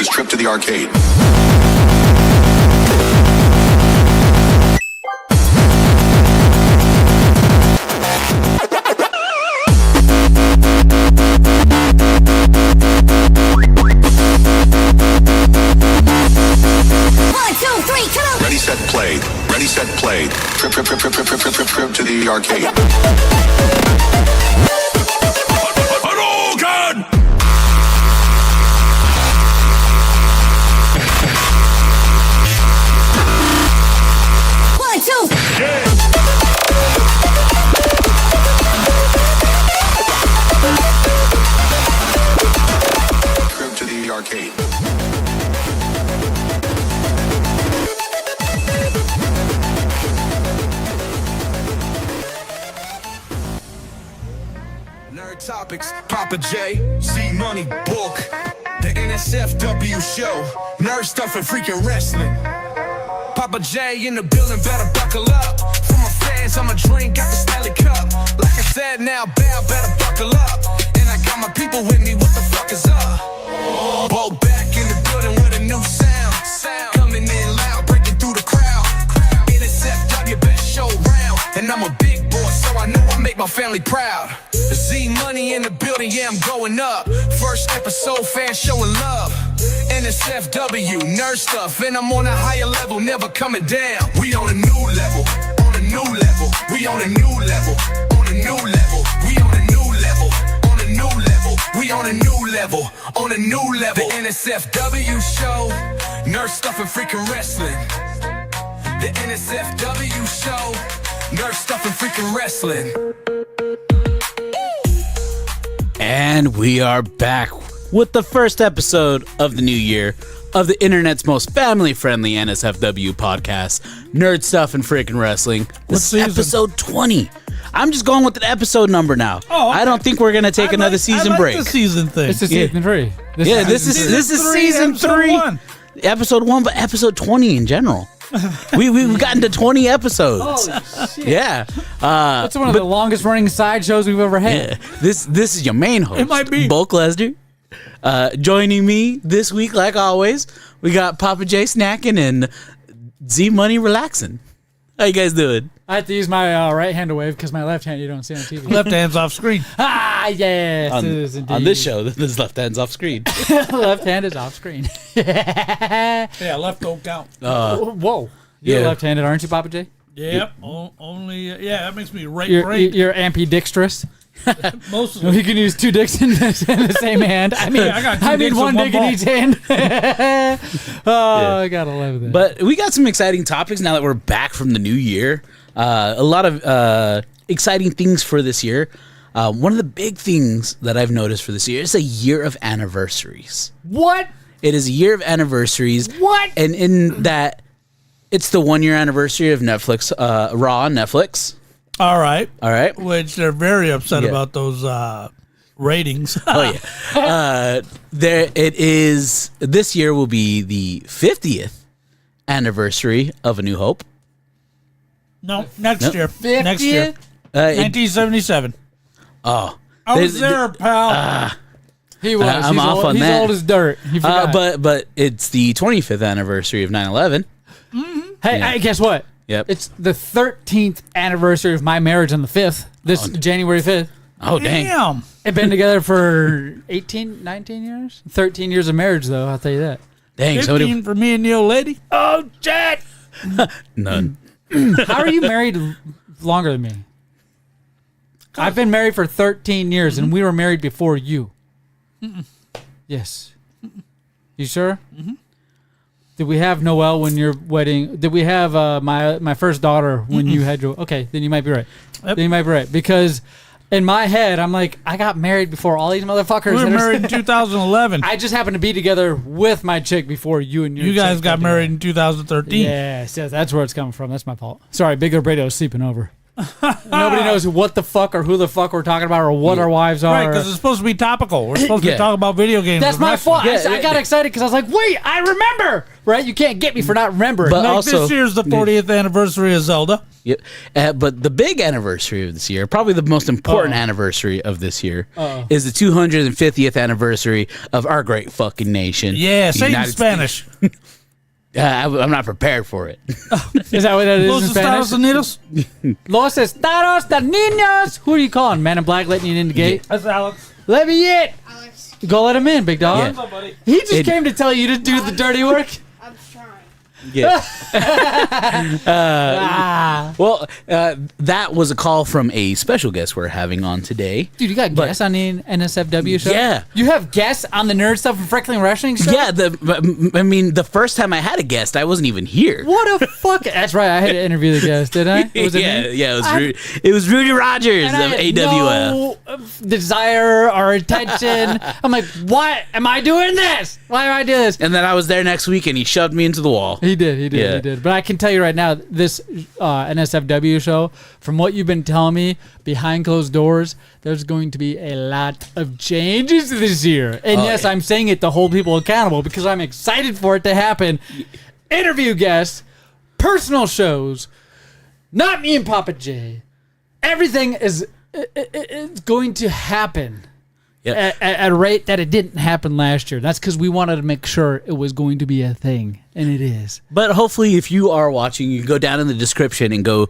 is Trip to the Arcade. Ready, set, played. Ready, set, played. Trip to the arcade. Hadouken! One, two. Yeah. Trip to the arcade. Topics, Papa J, Z Money Book, the NSFW show, nerd stuff and freaking wrestling. Papa J in the building, better buckle up. For my fans, I'ma drink out the Stanley Cup. Like I said, now bow, better buckle up. And I got my people with me, what the fuck is up? Both back in the building with a new sound. Coming in loud, breaking through the crowd. NSFW, best show round. And I'm a big boy, so I know I make my family proud. Z Money in the building, yeah, I'm going up. First episode, fans showing love. NSFW, nerd stuff, and I'm on a higher level, never coming down. We on a new level, on a new level. We on a new level, on a new level. We on a new level, on a new level. We on a new level, on a new level. The NSFW show, nerd stuff and freaking wrestling. The NSFW show, nerd stuff and freaking wrestling. And we are back with the first episode of the new year of the internet's most family-friendly NSFW podcast, Nerd Stuff and Freaking Wrestling. This is episode 20. I'm just going with the episode number now. Oh, okay. I don't think we're going to take another season break. The season thing. This is season 3. This is season 3. Episode 1, but episode 20 in general. We've gotten to 20 episodes. Holy shit. Yeah. That's one of the longest running side shows we've ever had. Yeah, this is your main host. It might be. Bulk Lesnar. Joining me this week, like always, we got Papa J snacking and Z Money relaxing. How you guys doing? I have to use my right hand to wave because my left hand you don't see on TV. Left hand's off screen. Ah, yes, it is indeed. On this show, this left hand's off screen. Left hand is off screen. Yeah, left don't count. Whoa. You're left-handed, aren't you, Papa J? Yep. Only, that makes me right-brained. You're ambidextrous. Most of them. You can use two dicks in the same hand. I mean, one dick in each hand. I gotta love that. But we got some exciting topics now that we're back from the new year. A lot of exciting things for this year. One of the big things that I've noticed for this year is a year of anniversaries. What? It is a year of anniversaries. What? And in that, it's the 1 year anniversary of Netflix, Raw on Netflix. All right. Which they're very upset about those ratings. Oh yeah. It is. This year will be the 50th anniversary of A New Hope. No, next year. 50th? Next year. 1977. Oh, I was there, pal. He was. I'm off on that. He's old as dirt. He forgot. But it's the 25th anniversary of 9/11. Mm-hmm. Hey, guess what? Yep. It's the 13th anniversary of my marriage on the 5th. January 5th. Oh, dang. Damn. I've been together for 18, 19 years? 13 years of marriage, though, I'll tell you that. Dang. 15 for me and the old lady. Oh, Jet! None. How are you married longer than me? I've been married for 13 years, and we were married before you. Yes. You sure? Mm-hmm. Did we have Noelle when your wedding? Did we have my first daughter when you had your? Okay, then you might be right. Yep. Then you might be right because in my head I'm like I got married before all these motherfuckers. We were married in 2011. I just happened to be together with my chick before you and your. You guys got married in 2013. Yes, that's where it's coming from. That's my fault. Sorry, Big Albrado is sleeping over. Nobody knows what the fuck or who the fuck we're talking about or what our wives are. Right, because it's supposed to be topical. We're supposed to talk about video games. That's my fault. Yeah, I got excited because I was like, wait, I remember. Right? You can't get me for not remembering. But like also, this year's the 40th anniversary of Zelda. Yep. But the big anniversary of this year, probably the most important anniversary of this year, is the 250th anniversary of our great fucking nation. Yeah, the say it in United Spanish. States. I'm not prepared for it. Is that what that is Los in Spanish? Estados Unidos. Los Estados Niños. Who are you calling? Man in Black letting you in the gate? That's Alex. Let me in. Alex, Go let him in, big dog. Yeah. What's up, buddy? He just came to tell you to do the dirty work. I'm trying. Yeah. Ah. Well, that was a call from a special guest we're having on today. Dude, you got guests on the NSFW show? Yeah. You have guests on the Nerd Stuff and Freckling Wrestling show? Yeah, the first time I had a guest, I wasn't even here. What a fuck. That's right. I had to interview the guest, didn't I? Was it yeah, me? yeah, it was Rudy Rogers of And I had AWF. no desire or attention. I'm like, why am I doing this? Why am I doing this? And then I was there next week, and he shoved me into the wall. He did. Yeah. He did. But I can tell you right now, this NSFW show, from what you've been telling me behind closed doors, there's going to be a lot of changes this year. And yes, I'm saying it to hold people accountable because I'm excited for it to happen. Interview guests, personal shows, not me and Papa J. Everything is it's going to happen. Yep. At a rate that it didn't happen last year. That's because we wanted to make sure it was going to be a thing, and it is. But hopefully, if you are watching, you go down in the description and go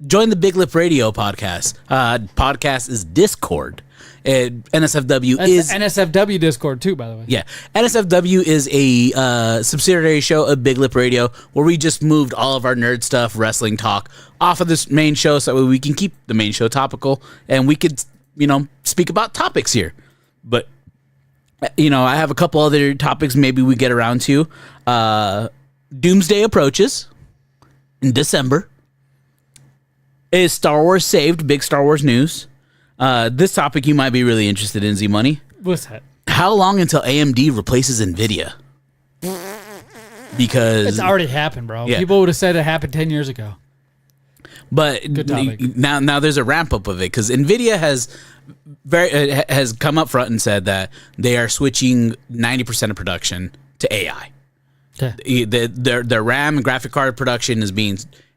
join the Big Lip Radio podcast. Podcast is Discord. NSFW That's is the NSFW Discord too, by the way. Yeah, NSFW is a subsidiary show of Big Lip Radio where we just moved all of our nerd stuff, wrestling talk off of this main show so that way we can keep the main show topical and we could, speak about topics here. But, I have a couple other topics maybe we get around to. Doomsday approaches in December. Is Star Wars saved? Big Star Wars news. This topic you might be really interested in, Z-Money. What's that? How long until AMD replaces NVIDIA? Because It's already happened, bro. Yeah. People would have said it happened 10 years ago. But Good topic. now there's a ramp up of it because NVIDIA has come up front and said that they are switching 90% of production to AI. Okay. Their RAM and graphic card production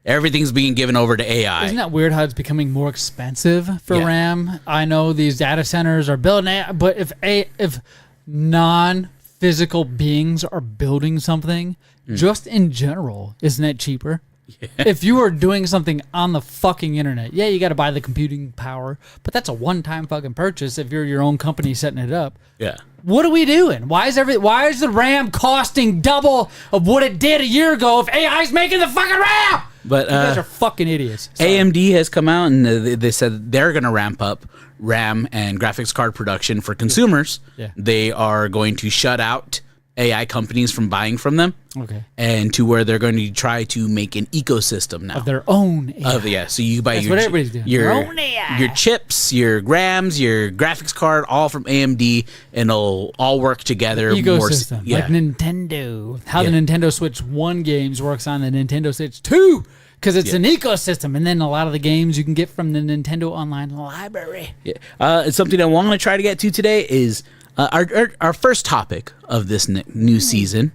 everything's being given over to AI. Isn't that weird how it's becoming more expensive for Yeah. RAM? I know these data centers are building AI, but if non-physical beings are building something, just in general, isn't that cheaper? Yeah. If you are doing something on the fucking internet, yeah, you got to buy the computing power, but that's a one-time fucking purchase if you're your own company setting it up. Yeah. What are we doing? Why is the RAM costing double of what it did a year ago if AI's making the fucking RAM? But You guys are fucking idiots. Sorry. AMD has come out and they said they're going to ramp up RAM and graphics card production for consumers. Yeah. They are going to shut out AI companies from buying from them. Okay. And to where they're going to try to make an ecosystem now. Of their own AI. So you buy That's what everybody's doing. Their own your chips, your grams, your graphics card, all from AMD, and it'll all work together. Ecosystem, like Nintendo. How the Nintendo Switch 1 games works on the Nintendo Switch 2. Because it's an ecosystem. And then a lot of the games you can get from the Nintendo Online Library. Yeah. Something I want to try to get to today is our first topic of this new season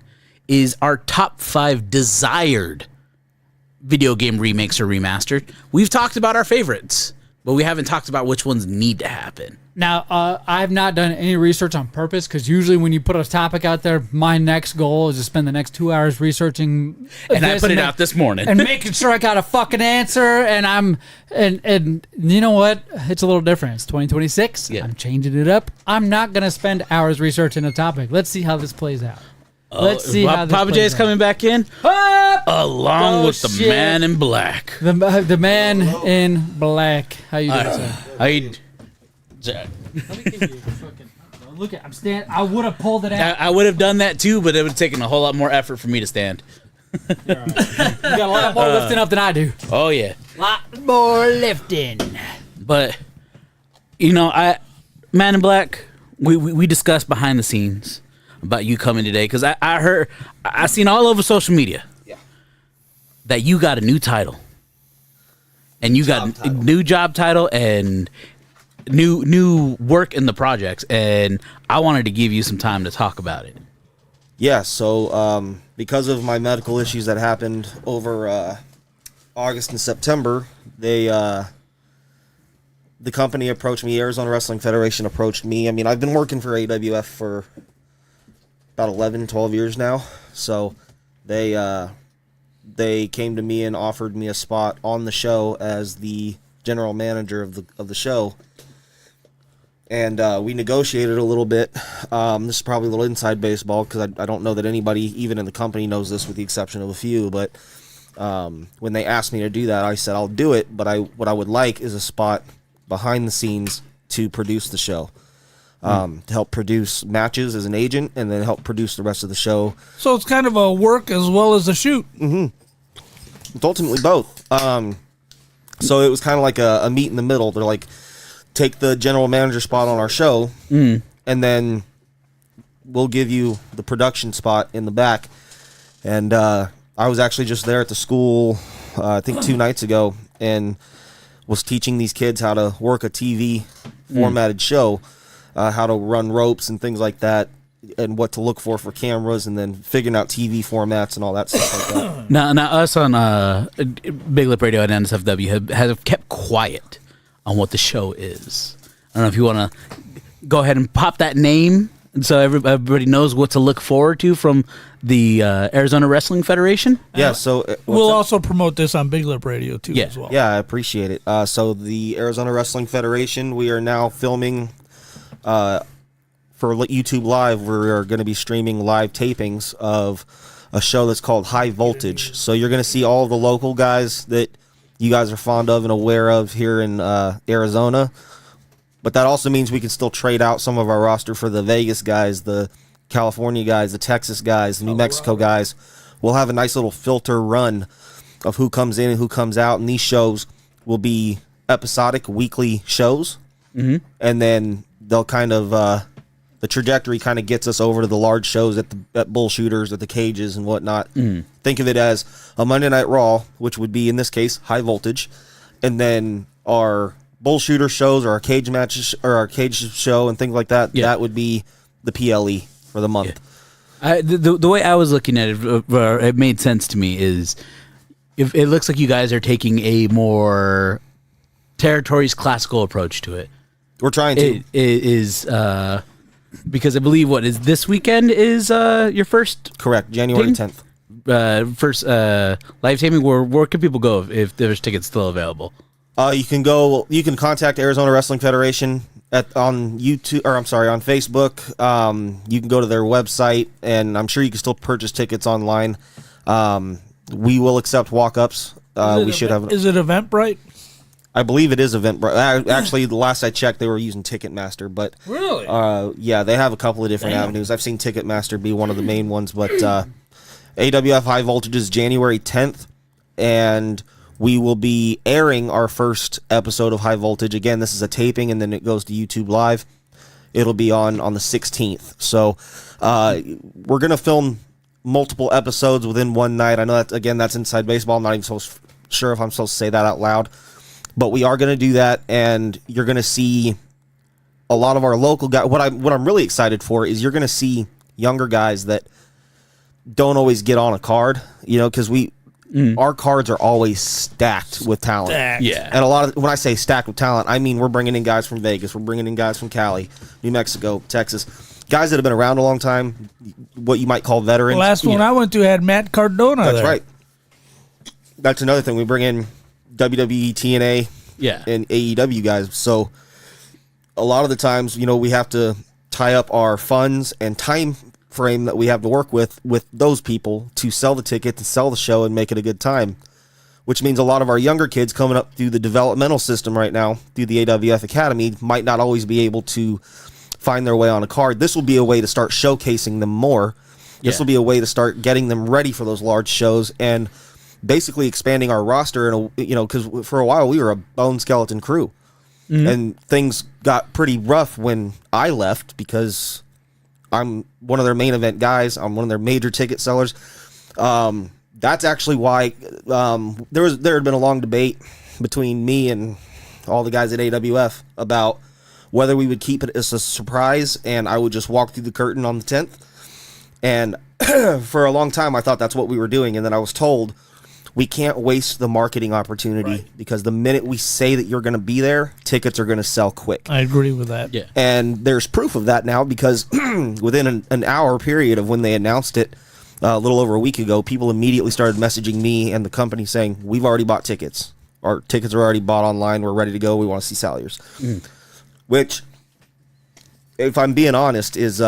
is our top 5 desired video game remakes or remastered. We've talked about our favorites, but we haven't talked about which ones need to happen. Now, I've not done any research on purpose because usually when you put a topic out there, my next goal is to spend the next 2 hours researching. And I put it out this morning. and making sure I got a fucking answer. And and you know what? It's a little different. It's 2026. Yeah. I'm changing it up. I'm not going to spend hours researching a topic. Let's see how this plays out. Let's see how this Papa plays J is out. coming back in along with the Bullshit. man in black. The man in black. How you doing, sir? Look at I'm standing. I would have pulled it out. I would have done that too, but it would have taken a whole lot more effort for me to stand. You got a lot more lifting up than I do. Oh yeah. Lot more lifting. But Man in Black, we discussed behind the scenes about you coming today because I seen all over social media that you got a new title, and you got a new job title and new work in the projects, and I wanted to give you some time to talk about it. Yeah, so because of my medical issues that happened over August and September, the company approached me. Arizona Wrestling Federation approached me. I mean, I've been working for AWF for about 11, 12 years now. So they came to me and offered me a spot on the show as the general manager of the show. And we negotiated a little bit. This is probably a little inside baseball because I don't know that anybody, even in the company, knows this with the exception of a few. But when they asked me to do that, I said I'll do it. But what I would like is a spot behind the scenes to produce the show, to help produce matches as an agent, and then help produce the rest of the show. So it's kind of a work as well as a shoot. It's ultimately both. So it was kind of like a meet in the middle. They're like, take the general manager spot on our show, and then we'll give you the production spot in the back. And I was actually just there at the school, I think 2 nights ago, and was teaching these kids how to work a TV formatted show, how to run ropes and things like that, and what to look for cameras, and then figuring out TV formats and all that stuff like that. Now us on Big Lip Radio and NSFW have kept quiet on what the show is. I don't know if you want to go ahead and pop that name so everybody knows what to look forward to from the Arizona Wrestling Federation. Yeah, so We'll also promote this on Big Lip Radio too as well. Yeah, I appreciate it. So the Arizona Wrestling Federation, we are now filming for YouTube Live. We are going to be streaming live tapings of a show that's called High Voltage. So you're going to see all the local guys that you guys are fond of and aware of here in Arizona. But that also means we can still trade out some of our roster for the Vegas guys, the California guys, the Texas guys, the New Mexico guys. We'll have a nice little filter run of who comes in and who comes out, and these shows will be episodic weekly shows. And then they'll kind of the trajectory kind of gets us over to the large shows at Bull Shooters, at the cages and whatnot. Think of it as a Monday Night Raw, which would be in this case High Voltage, and then our Bull Shooter shows or our cage matches or our cage show and things like that. That would be the PLE for the month. The way I was looking at it, it made sense to me. Is if it looks like you guys are taking a more territories classical approach to it. We're trying to. It is because I believe what is this weekend is your first Correct, January 10th. First live taping. Where can people go if there's tickets still available? You can contact Arizona Wrestling Federation on YouTube, or I'm sorry, on Facebook. You can go to their website, and I'm sure you can still purchase tickets online. We will accept walk-ups. Is it Eventbrite? I believe it is Eventbrite. Actually, the last I checked, they were using Ticketmaster, but Really? yeah, they have a couple of different avenues. I've seen Ticketmaster be one of the main ones, but AWF High Voltage is January 10th, and we will be airing our first episode of High Voltage. Again, this is a taping, and then it goes to YouTube Live. It'll be on the 16th. So we're going to film multiple episodes within one night. I know that's inside baseball. I'm not even sure if I'm supposed to say that out loud. But we are going to do that, and you're going to see a lot of our local guys. What I'm really excited for is you're going to see younger guys that don't always get on a card, because our cards are always stacked with talent. Yeah. And when I say stacked with talent, I mean we're bringing in guys from Vegas, we're bringing in guys from Cali, New Mexico, Texas, guys that have been around a long time, what you might call veterans. The last one I went to had Matt Cardona That's there. right. That's another thing. We bring in WWE, TNA, and AEW guys. So a lot of the times, we have to tie up our funds and time frame that we have to work with those people to sell the ticket, to sell the show, and make it a good time. Which means a lot of our younger kids coming up through the developmental system right now, through the AWF Academy, might not always be able to find their way on a card. This will be a way to start showcasing them more. This will be a way to start getting them ready for those large shows and basically expanding our roster. Because for a while we were a bone skeleton crew, and things got pretty rough when I left because I'm one of their main event guys. I'm one of their major ticket sellers. That's actually why there had been a long debate between me and all the guys at AWF about whether we would keep it as a surprise and I would just walk through the curtain on the 10th. And for a long time, I thought that's what we were doing. And then I was told, we can't waste the marketing opportunity because the minute we say that you're going to be there, tickets are going to sell quick. I agree with that. Yeah. And there's proof of that now because within an hour period of when they announced it, a little over a week ago, people immediately started messaging me and the company saying, we've already bought tickets. Our tickets are already bought online. We're ready to go. We want to see Salyers. Which, if I'm being honest, is...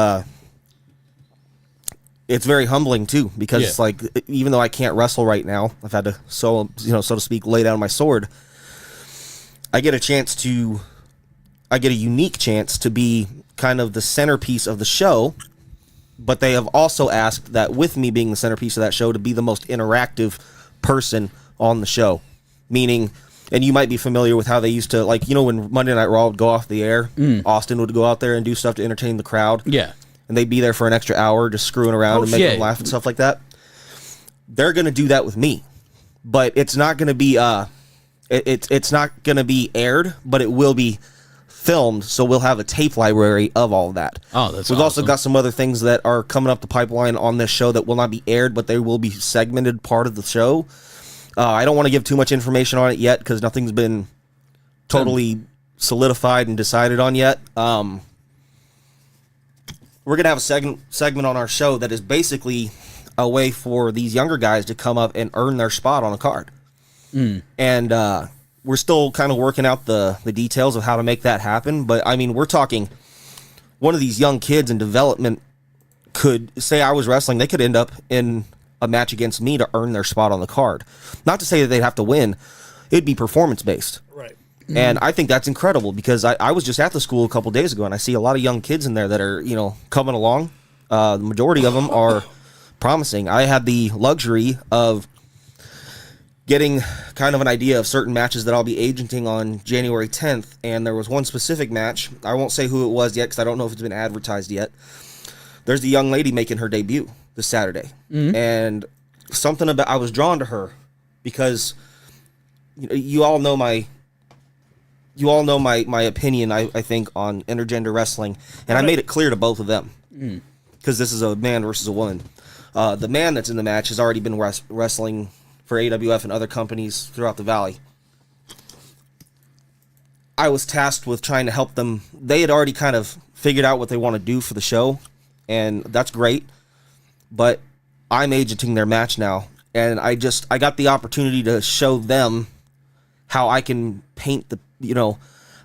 it's very humbling too because it's like even though I can't wrestle right now, I've had to so to speak lay down my sword. I get a unique chance to be kind of the centerpiece of the show, but they have also asked that with me being the centerpiece of that show to be the most interactive person on the show. Meaning, and you might be familiar with how they used to, like, when Monday Night Raw would go off the air, Austin would go out there and do stuff to entertain the crowd. Yeah. And they'd be there for an extra hour just screwing around and making them laugh and stuff like that. They're going to do that with me. But it's not going to be it's not going to be aired, but it will be filmed, so we'll have a tape library of all of that. Oh, that's We've awesome. also got some other things that are coming up the pipeline on this show that will not be aired, but they will be segmented part of the show. I don't want to give too much information on it yet because nothing's been totally solidified and decided on yet. We're going to have a segment on our show that is basically a way for these younger guys to come up and earn their spot on a card. And we're still kind of working out the details of how to make that happen. But, I mean, we're talking one of these young kids in development could, say I was wrestling, they could end up in a match against me to earn their spot on the card. Not to say that they'd have to win. It'd be performance-based. Right. And I think that's incredible because I was just at the school a couple days ago and I see a lot of young kids in there that are, coming along. The majority of them are promising. I had the luxury of getting kind of an idea of certain matches that I'll be agenting on January 10th. And there was one specific match. I won't say who it was yet because I don't know if it's been advertised yet. There's the young lady making her debut this Saturday. And something about, I was drawn to her because you all know my opinion, I think, on intergender wrestling, and I made it clear to both of them because this is a man versus a woman. The man that's in the match has already been wrestling for AWF and other companies throughout the Valley. I was tasked with trying to help them. They had already kind of figured out what they want to do for the show, and that's great, but I'm agenting their match now, and I got the opportunity to show them how I can paint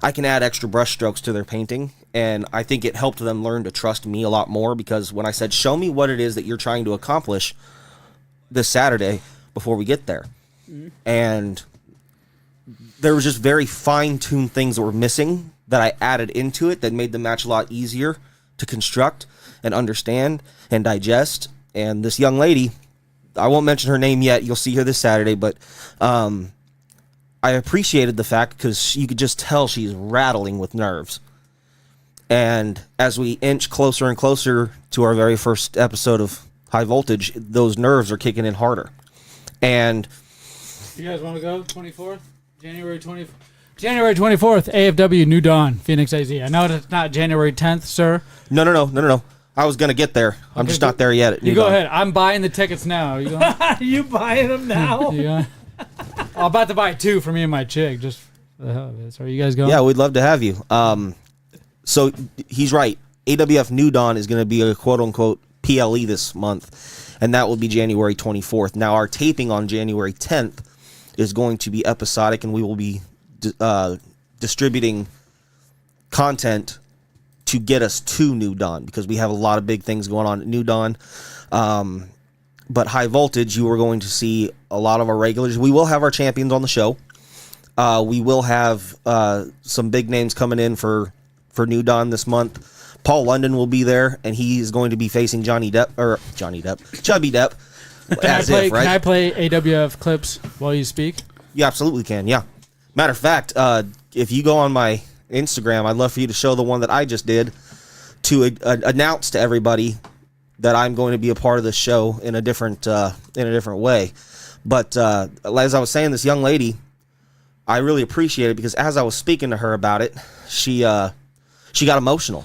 I can add extra brush strokes to their painting, and I think it helped them learn to trust me a lot more because when I said, show me what it is that you're trying to accomplish this Saturday before we get there. And there was just very fine-tuned things that were missing that I added into it that made the match a lot easier to construct and understand and digest. And this young lady, I won't mention her name yet, you'll see her this Saturday, but I appreciated the fact because you could just tell she's rattling with nerves. And as we inch closer and closer to our very first episode of High Voltage, those nerves are kicking in harder. And you guys want to go 24th? January 24th, AFW New Dawn, Phoenix AZ. I know it's not January 10th, sir. No. I was going to get there. I'm just not there yet. You go ahead. I'm buying the tickets now. You going? You buying them now? I'm about to buy 2 for me and my chick. Just for the hell of it. So are you guys going? Yeah, we'd love to have you. So he's right. AWF New Dawn is going to be a quote-unquote PLE this month, and that will be January 24th. Now, our taping on January 10th is going to be episodic, and we will be distributing content to get us to New Dawn because we have a lot of big things going on at New Dawn. But High Voltage, you are going to see a lot of our regulars. We will have our champions on the show. We will have some big names coming in for New Dawn this month. Paul London will be there, and he is going to be facing Chubby Depp. Can I play AWF clips while you speak? You absolutely can, yeah. Matter of fact, if you go on my Instagram, I'd love for you to show the one that I just did to announce to everybody that I'm going to be a part of the show in a different way. But as I was saying, this young lady, I really appreciate it because as I was speaking to her about it, she got emotional.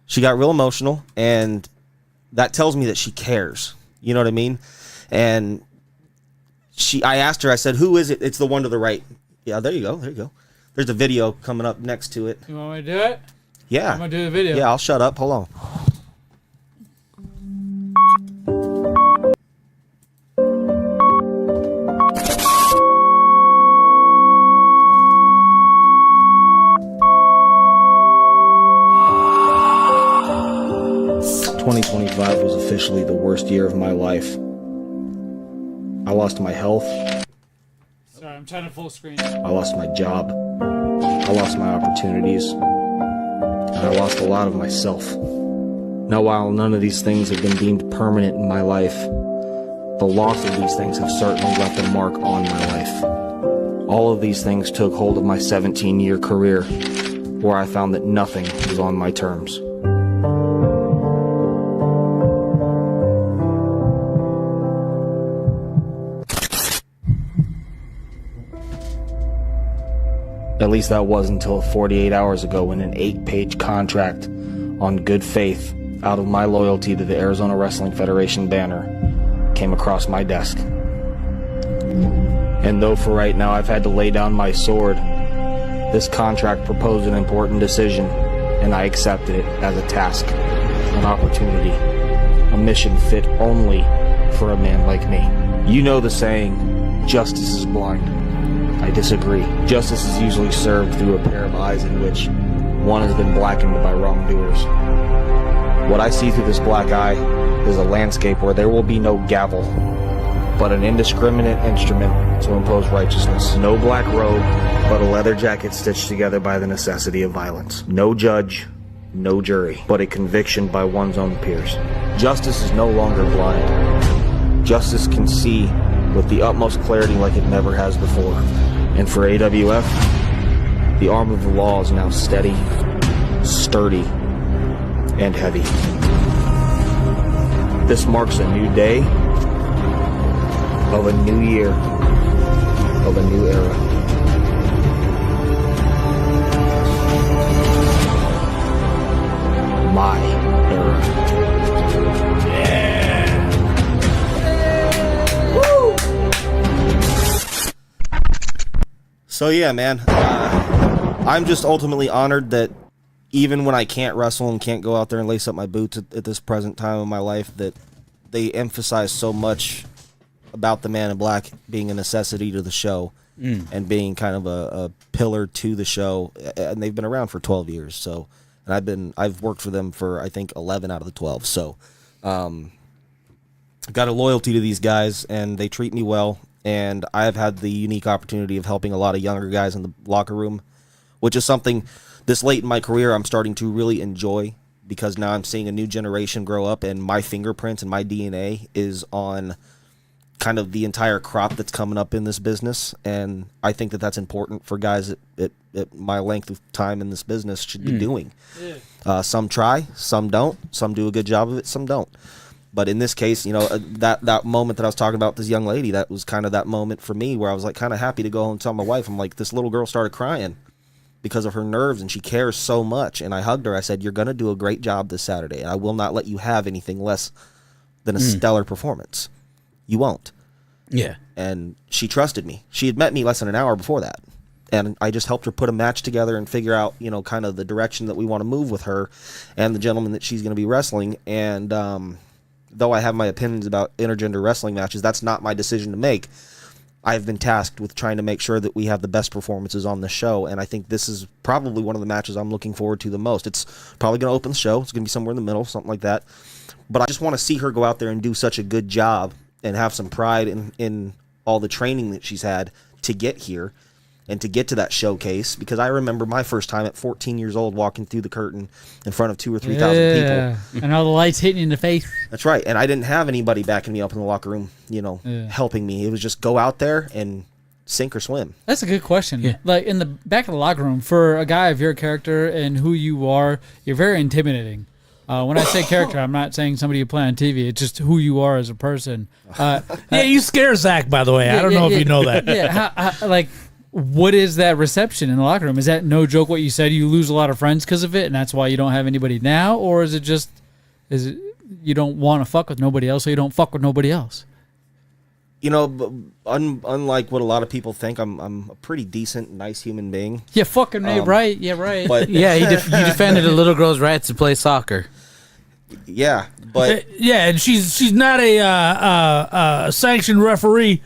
She got real emotional, and that tells me that she cares. You know what I mean? And I asked her, I said, who is it? It's the one to the right. Yeah, there you go. There's a video coming up next to it. You want me to do it? Yeah. I'm going to do the video. Yeah, I'll shut up. Hold on. ...2025 was officially the worst year of my life. I lost my health. Sorry, I'm trying to full screen. I lost my job. I lost my opportunities. And I lost a lot of myself. Now, while none of these things have been deemed permanent in my life, the loss of these things have certainly left a mark on my life. All of these things took hold of my 17-year career, where I found that nothing was on my terms. At least that was until 48 hours ago when an 8-page contract on good faith out of my loyalty to the Arizona Wrestling Federation banner came across my desk. And though for right now I've had to lay down my sword, this contract proposed an important decision, and I accepted it as a task, an opportunity, a mission fit only for a man like me. You know the saying, justice is blind. I disagree. Justice is usually served through a pair of eyes in which one has been blackened by wrongdoers. What I see through this black eye is a landscape where there will be no gavel, but an indiscriminate instrument to impose righteousness. No black robe, but a leather jacket stitched together by the necessity of violence. No judge, no jury, but a conviction by one's own peers. Justice is no longer blind. Justice can see with the utmost clarity like it never has before. And for AWF, the arm of the law is now steady, sturdy, and heavy. This marks a new day, of a new year, of a new era. My era. So yeah, man, I'm just ultimately honored that even when I can't wrestle and can't go out there and lace up my boots at this present time of my life, that they emphasize so much about the Man in Black being a necessity to the show and being kind of a pillar to the show. And they've been around for 12 years. So, and I've worked for them for, I think, 11 out of the 12. So, I've got a loyalty to these guys, and they treat me well. And I've had the unique opportunity of helping a lot of younger guys in the locker room, which is something this late in my career I'm starting to really enjoy, because now I'm seeing a new generation grow up, and my fingerprints and my DNA is on kind of the entire crop that's coming up in this business. And I think that that's important for guys at my length of time in this business should be doing. Yeah. Some try, some don't. Some do a good job of it, some don't. But in this case, you know, that moment that I was talking about with this young lady, that was kind of that moment for me where I was like kind of happy to go home and tell my wife, I'm like, this little girl started crying because of her nerves, and she cares so much. And I hugged her. I said, you're going to do a great job this Saturday, and I will not let you have anything less than a stellar performance. You won't. Yeah. And she trusted me. She had met me less than an hour before that. And I just helped her put a match together and figure out, you know, kind of the direction that we want to move with her and the gentleman that she's going to be wrestling. And though I have my opinions about intergender wrestling matches, that's not my decision to make. I've been tasked with trying to make sure that we have the best performances on the show, and I think this is probably one of the matches I'm looking forward to the most. It's probably going to open the show. It's going to be somewhere in the middle, something like that. But I just want to see her go out there and do such a good job and have some pride in all the training that she's had to get here and to get to that showcase, because I remember my first time at 14 years old walking through the curtain in front of 2,000 or 3,000 people. And all the lights hitting you in the face. That's right. And I didn't have anybody backing me up in the locker room, you know, helping me. It was just go out there and sink or swim. That's a good question. Yeah. Like in the back of the locker room, for a guy of your character and who you are, you're very intimidating. When I say character, I'm not saying somebody you play on TV. It's just who you are as a person. Yeah, you scare Zach, by the way. I don't know if you know that. Yeah, like, what is that reception in the locker room? Is that no joke what you said? You lose a lot of friends because of it, and that's why you don't have anybody now? Or is it you don't want to fuck with nobody else, so you don't fuck with nobody else? Unlike what a lot of people think, I'm a pretty decent, nice human being. Yeah, fucking right. Yeah, right. But Yeah, you defended a little girl's rights to play soccer. yeah, but Yeah, and she's not a sanctioned referee.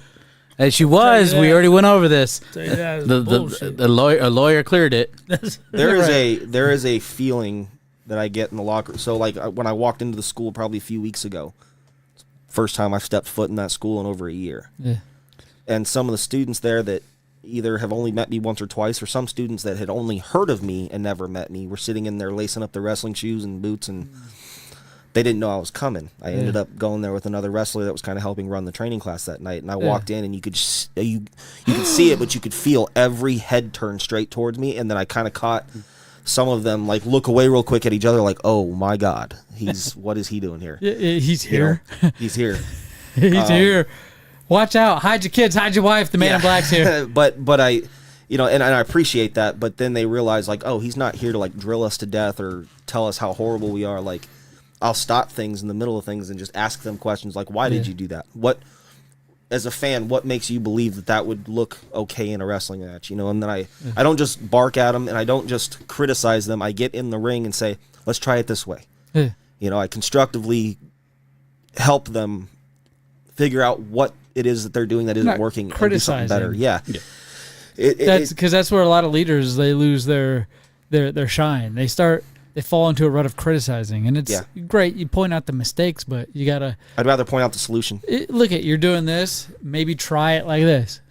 And she was. Tell you We that. already went over this. Tell you that is The bullshit. a lawyer cleared it. there is a feeling that I get in the locker. So like when I walked into the school probably a few weeks ago, first time I've stepped foot in that school in over a year. Yeah. And some of the students there that either have only met me once or twice, or some students that had only heard of me and never met me were sitting in there lacing up their wrestling shoes and boots, and they didn't know I was coming. I ended up going there with another wrestler that was kind of helping run the training class that night, and I walked in, and you could see it, but you could feel every head turn straight towards me, and then I kind of caught some of them like look away real quick at each other, like, "Oh my God, what is he doing here?" He's here. He's here. He's here. Watch out. Hide your kids. Hide your wife. The man in black's here. but I, and I appreciate that. But then they realize like, oh, he's not here to like drill us to death or tell us how horrible we are. Like, I'll stop things in the middle of things and just ask them questions like, why did you do that? What, as a fan, what makes you believe that would look okay in a wrestling match? And then I don't just bark at them and I don't just criticize them. I get in the ring and say, let's try it this way. Yeah. I constructively help them figure out what it is that they're doing that isn't Not working and do something criticizing. better. Yeah. That's because that's where a lot of leaders, they lose their shine. They fall into a rut of criticizing, and it's great. You point out the mistakes, but you gotta. I'd rather point out the solution. Look at, you're doing this. Maybe try it like this,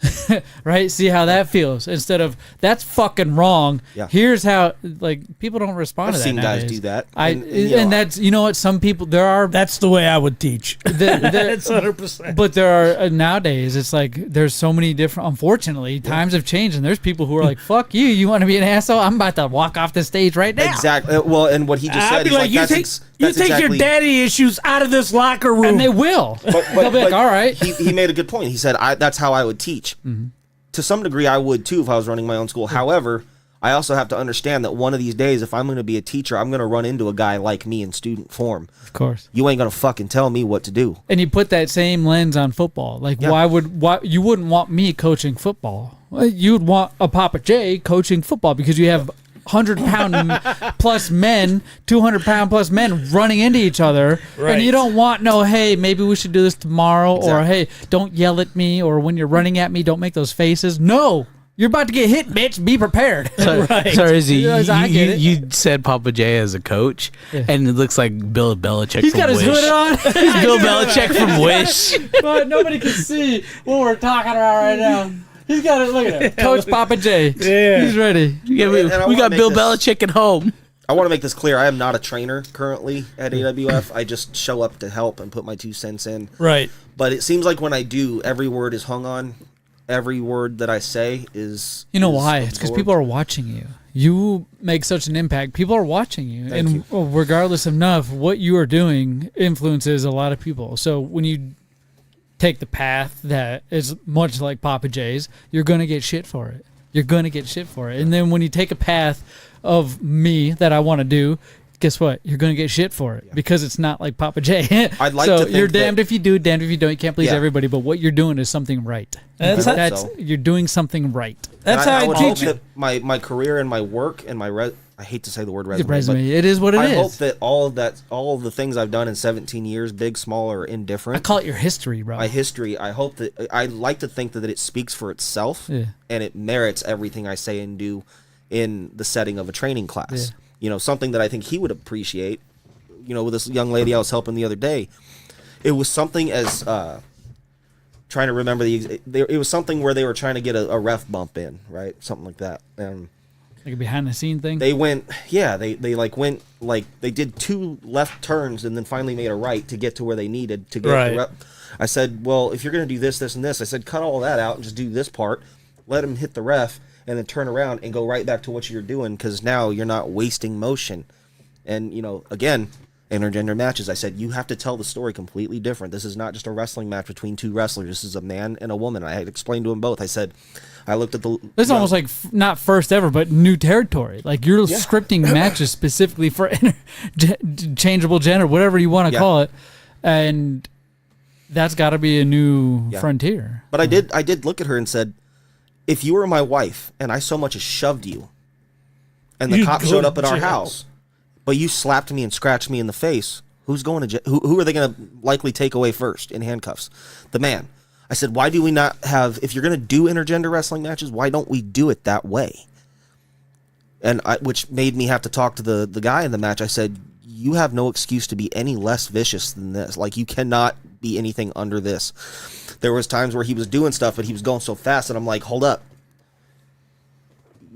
right? See how that feels. Instead of that's fucking wrong. Yeah. Here's how. Like, people don't respond I've to that. seen guys nowadays. do that. And that's what some people there are. That's the way I would teach. That's 100%. But there are nowadays. It's like there's so many different. Unfortunately, times have changed, and there's people who are like, "Fuck you! You want to be an asshole? I'm about to walk off the stage right now." Exactly. Well, and what he just said I'd be is like, you that's take exactly, your daddy issues out of this locker room. And they will. They'll be like, all right. He made a good point. He said, that's how I would teach. Mm-hmm. To some degree, I would too if I was running my own school. However, I also have to understand that one of these days, if I'm going to be a teacher, I'm going to run into a guy like me in student form. Of course. You ain't going to fucking tell me what to do. And you put that same lens on football. Like, why you wouldn't want me coaching football? You'd want a Papa J coaching football because you have 100-pound plus men, 200-pound plus men running into each other, and you don't want hey, maybe we should do this tomorrow, or hey, don't yell at me, or when you're running at me, don't make those faces. No, you're about to get hit, bitch. Be prepared. Sorry, Izzy, I get it. you said Papa J as a coach, and it looks like Bill Belichick. He's from got his Wish. hood on. He's Bill Belichick from Wish. But nobody can see what we're talking about right now. He's got it. Look at it. Coach Papa J. Yeah. He's ready. Yeah, And I we wanna got make Bill this- Belichick at home. I want to make this clear. I am not a trainer currently at AWF. I just show up to help and put my 2 cents in. Right. But it seems like when I do, every word is hung on. Every word that I say is. You know is why? It's because absorbed. people are watching you. You make such an impact. People are watching you. Thank and regardless of enough, what you are doing influences a lot of people. So when you take the path that is much like Papa J's, you're going to get shit for it. You're going to get shit for it. And then when you take a path of me that I want to do, guess what? You're going to get shit for it because it's not like Papa J. I'd like so to think you're damned that- if you do, damned if you don't. You can't please Yeah. everybody, but what you're doing is something right. That's I hope so. You're doing something right. That's And how I I would hope teach it. that my career and my work and my I hate to say the word The resume, resume. It is what it but is. I hope that all of the things I've done in 17 years, big, small, or indifferent, I call it your history, bro. my history, I hope that I like to think that it speaks for itself Yeah. and it merits everything I say and do in the setting of a training class. Yeah. Something that I think he would appreciate. With this young lady I was helping the other day, it was something as trying to remember it was something where they were trying to get a ref bump in, right? Something like that. And Like a behind the scene thing. they went, they did 2 left turns and then finally made a right to get to where they needed to get Right. the rep. I said, well, if you're going to do this, this, and this, I said, cut all that out and just do this part, let him hit the ref, and then turn around and go right back to what you're doing because now you're not wasting motion. And, again, intergender matches, I said, you have to tell the story completely different. This is not just a wrestling match between 2 wrestlers. This is a man and a woman. I had explained to them both. I said, I looked at the... This is almost like not first ever, but new territory. Like you're scripting matches specifically for changeable gender, whatever you want to Yeah. call it. And That's got to be a new frontier. But I did look at her and said, if you were my wife and I so much as shoved you, and the cop showed up at our house, but you slapped me and scratched me in the face, who's going to jail? Who are they going to likely take away first in handcuffs? The man. I said, why do we not have, if you're going to do intergender wrestling matches, why don't we do it that way? And which made me have to talk to the guy in the match. I said, you have no excuse to be any less vicious than this. Like, you cannot be anything under this. There was times where he was doing stuff, but he was going so fast, and I'm like, hold up.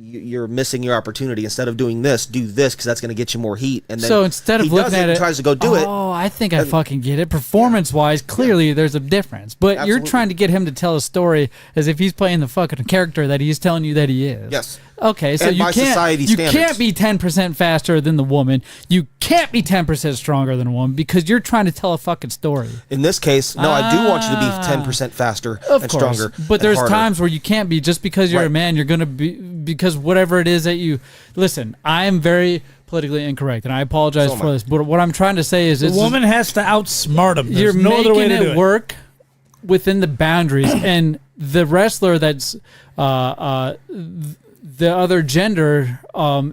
You're missing your opportunity. Instead of doing this, do this, because that's going to get you more heat. And then so instead of looking at it, tries to go do it. Oh, I think I fucking get it. Performance-wise, clearly there's a difference. But Absolutely. you're trying to get him to tell a story as if he's playing the fucking character that he's telling you that he is. Yes. Okay, so And you by society can't standards. be 10% faster than the woman. You can't be 10% stronger than a woman because you're trying to tell a fucking story. In this case, no, I do want you to be 10% faster Of and course. stronger. But and there's harder. times where you can't be just because you're a Right. man. You're going to be because whatever it is that you listen. I am very politically incorrect, and I apologize So am for I. this. But what I'm trying to say is, The woman has to outsmart him. you're There's no other way making to do it it. work within the boundaries, and the wrestler that's the other gender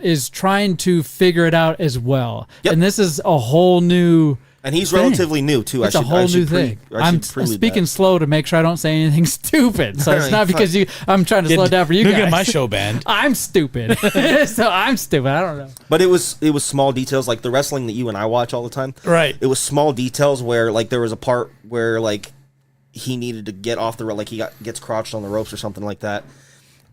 is trying to figure it out as well. Yep. And this is a whole new. And he's thing. relatively new, too. It's a whole new thing. I'm speaking slow to make sure I don't say anything stupid. So it's not because I'm trying to slow down for you Look guys. at my show band. I'm stupid. So I'm stupid. I don't know. But it was small details, like the wrestling that you and I watch all the time. Right. It was small details where, like, there was a part where, like, he needed to get off the rope, like he gets crouched on the ropes or something like that.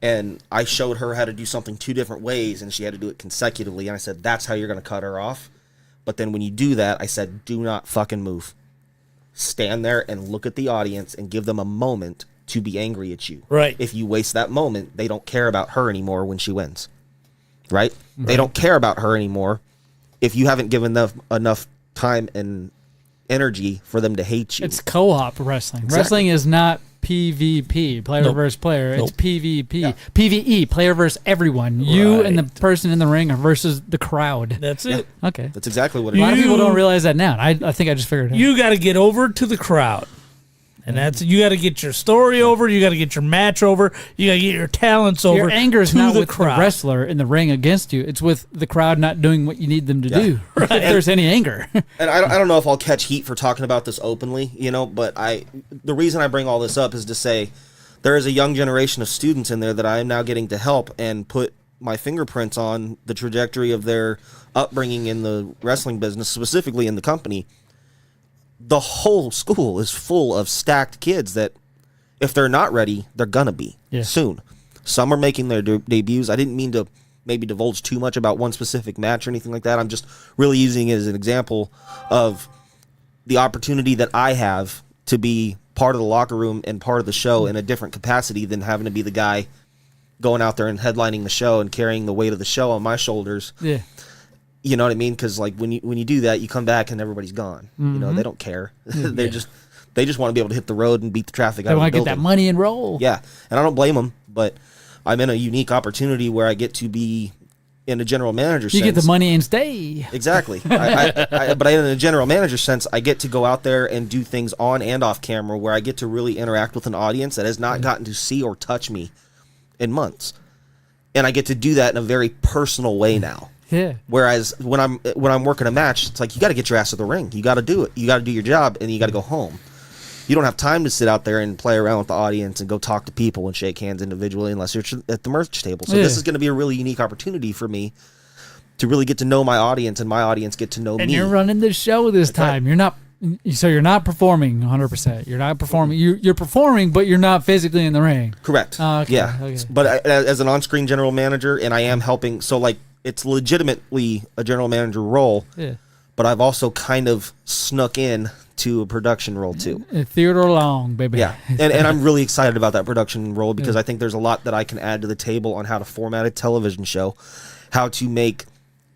And I showed her how to do something 2 different ways, and she had to do it consecutively. And I said, that's how you're going to cut her off. But then when you do that, I said, do not fucking move. Stand there and look at the audience and give them a moment to be angry at you. Right. If you waste that moment, they don't care about her anymore when she wins. Right? They don't care about her anymore if you haven't given them enough time and energy for them to hate you. It's co-op wrestling. Exactly. Wrestling is not PvP, player Nope. versus player. It's Nope. PvP. Yeah. PvE, player versus everyone. You and the Right. person in the ring versus the crowd. That's it. Okay. That's exactly what A it lot of is. people You- don't realize that now. And I think I just figured it out. You got to get over to the crowd. And that's you got to get your story over. You got to get your match over. You got to get your talents over. Your anger is to not the with crowd. the wrestler in the ring against you. It's with the crowd not doing what you need them to do. If there's any anger. And I don't know if I'll catch heat for talking about this openly, but the reason I bring all this up is to say there is a young generation of students in there that I am now getting to help and put my fingerprints on the trajectory of their upbringing in the wrestling business, specifically in the company. The whole school is full of stacked kids that if they're not ready, they're gonna be soon. Some are making their debuts. I didn't mean to maybe divulge too much about one specific match or anything like that. I'm just really using it as an example of the opportunity that I have to be part of the locker room and part of the show in a different capacity than having to be the guy going out there and headlining the show and carrying the weight of the show on my shoulders. Yeah. You know what I mean? Because like when you do that, you come back and everybody's gone. They don't care. They just want to be able to hit the road and beat the traffic They out of the want to get building. that money and roll. Yeah, and I don't blame them, but I'm in a unique opportunity where I get to be in a general manager sense. You get the money and stay. Exactly. But in a general manager sense, I get to go out there and do things on and off camera where I get to really interact with an audience that has not gotten to see or touch me in months. And I get to do that in a very personal way now. Yeah. Whereas when I'm working a match, it's like you got to get your ass to the ring. You got to do it. You got to do your job, and you got to go home. You don't have time to sit out there and play around with the audience and go talk to people and shake hands individually unless you're at the merch table. So this is going to be a really unique opportunity for me to really get to know my audience, and my audience get to know And me. you're running the show this time. You're not. So you're not performing 100%. You're not performing. You're performing, but you're not physically in the ring. Correct. Oh, okay, Yeah. okay. But as an on-screen general manager, and I am helping, so like it's legitimately a general manager role. Yeah. But I've also kind of snuck in to a production role too. Theater Long, baby. Yeah, and I'm really excited about that production role because I think there's a lot that I can add to the table on how to format a television show, how to make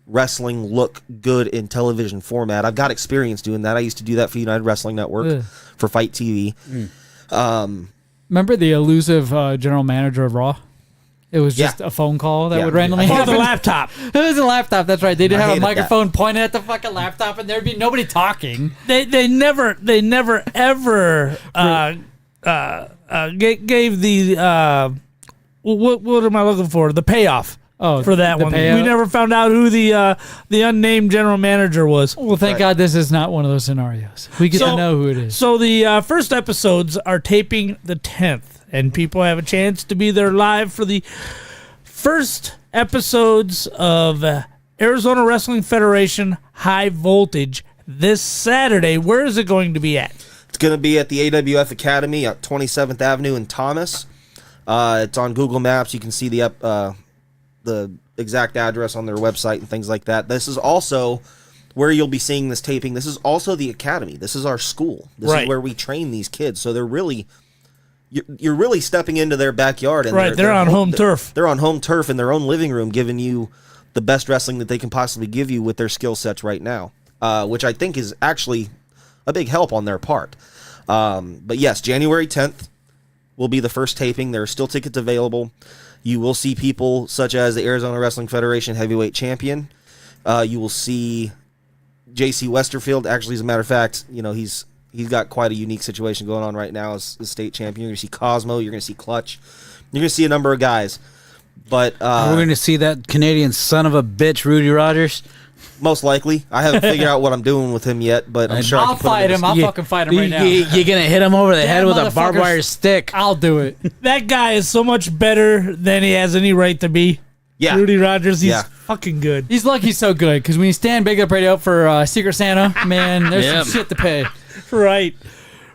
wrestling look good in television format. I've got experience doing that. I used to do that for United Wrestling Network, for Fight TV. Remember the elusive general manager of Raw? It was just a phone call that Yeah. would randomly Or happen. the laptop. It was a laptop. That's right. They did have a hated that. microphone pointed at the fucking laptop, and there'd be nobody talking. They never ever gave the what am I looking for? The payoff. Oh, for that the one. payout? We never found out who the unnamed general manager was. Well, thank God this is not one of those scenarios. We get to know who it is. So the first episodes are taping the 10th, and people have a chance to be there live for the first episodes of Arizona Wrestling Federation High Voltage this Saturday. Where is it going to be at? It's going to be at the AWF Academy at 27th Avenue in Thomas. It's on Google Maps. You can see the exact address on their website and things like that. This is also where you'll be seeing this taping. This is also the academy. This is our school. This is where we train these kids. So they're really, you're really stepping into their backyard. And they're on home turf. They're on home turf in their own living room, giving you the best wrestling that they can possibly give you with their skill sets right now, which I think is actually a big help on their part. But yes, January 10th will be the first taping. There are still tickets available. You will see people such as the Arizona Wrestling Federation heavyweight champion. You will see J.C. Westerfield. Actually, as a matter of fact, he's got quite a unique situation going on right now as state champion. You're going to see Cosmo. You're going to see Clutch. You're going to see a number of guys. But we're going to see that Canadian son of a bitch, Rudy Rogers. Most likely. I haven't figured out what I'm doing with him yet, but I'm sure I I'll can put fight him. him. I'll fucking fight him right now. You're going to hit him over the head with a barbed motherfuckers. wire stick. I'll do it. That guy is so much better than he has any right to be. Yeah. Rudy Rogers, he's Yeah. fucking good. He's lucky he's so good, because when you stand Big Up Radio for Secret Santa, man, there's Yep. some shit to pay. Right.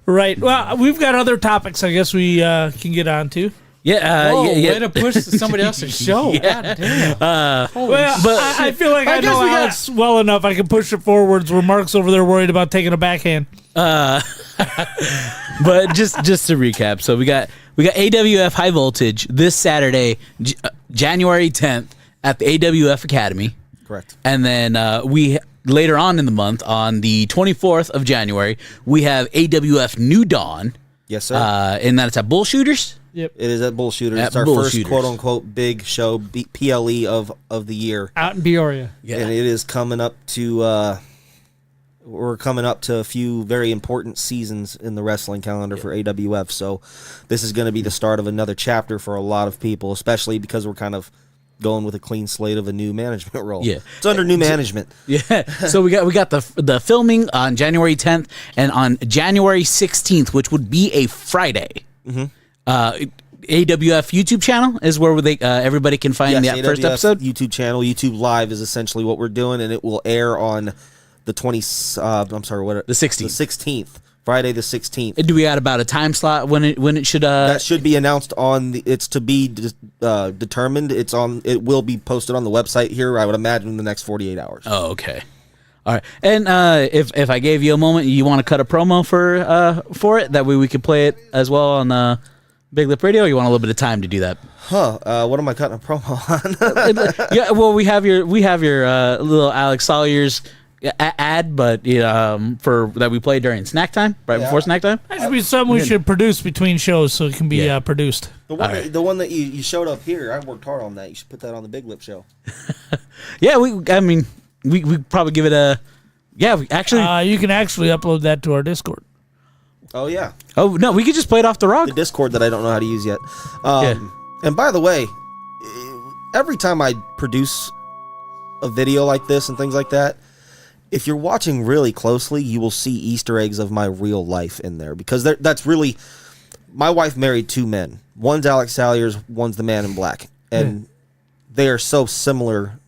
Well, we've got other topics I guess we can get on to. Yeah, Whoa, yeah. way to push somebody else's show. God damn. Well, I feel like I guess know we got- Alex well enough. I can push it forwards where Mark's over there worried about taking a backhand. But just to recap, so we got AWF High Voltage this Saturday, January 10th at the AWF Academy. Correct. And then we later on in the month, on the 24th of January, we have AWF New Dawn. Yes, sir. And that's at Bullshooters. Yep. It is at Bullshooters. At It's our Bullshooters. first quote-unquote big show, PLE of the year. Out in Peoria. Yeah. And it is coming up to... we're coming up to a few very important seasons in the wrestling calendar for AWF. So this is going to be the start of another chapter for a lot of people, especially because we're kind of going with a clean slate of a new management role. Yeah. It's under new management. Yeah. So we got the filming on January 10th, and on January 16th, which would be a Friday. AWF YouTube channel is where they everybody can find that first AWF episode. YouTube channel. YouTube Live is essentially what we're doing, and it will air on the 16th. The 16th. The 16th. Friday the 16th. Do we got about a time slot when it should? That should be announced on the. It's to be determined. It will be posted on the website here. I would imagine in the next 48 hours. Oh, okay. All right. And if I gave you a moment, you want to cut a promo for it, that way we could play it as well on Big Lip Radio. Or you want a little bit of time to do that? What am I cutting a promo on? Yeah. Well, we have your little Alex Salyer's ad, but for that we played during snack time, before snack time. That should be something we should produce between shows so it can be produced. The one that you showed up here, I worked hard on that. You should put that on the Big Lip show. Yeah, we probably give it a. Yeah, we actually. You can actually upload that to our Discord. Oh, yeah. Oh no, we could just play it off the rug. The Discord that I don't know how to use yet. And by the way, every time I produce a video like this and things like that, if you're watching really closely, you will see Easter eggs of my real life in there, because that's really... My wife married two men. One's Alex Salyers, one's the Man in Black. And they are so similar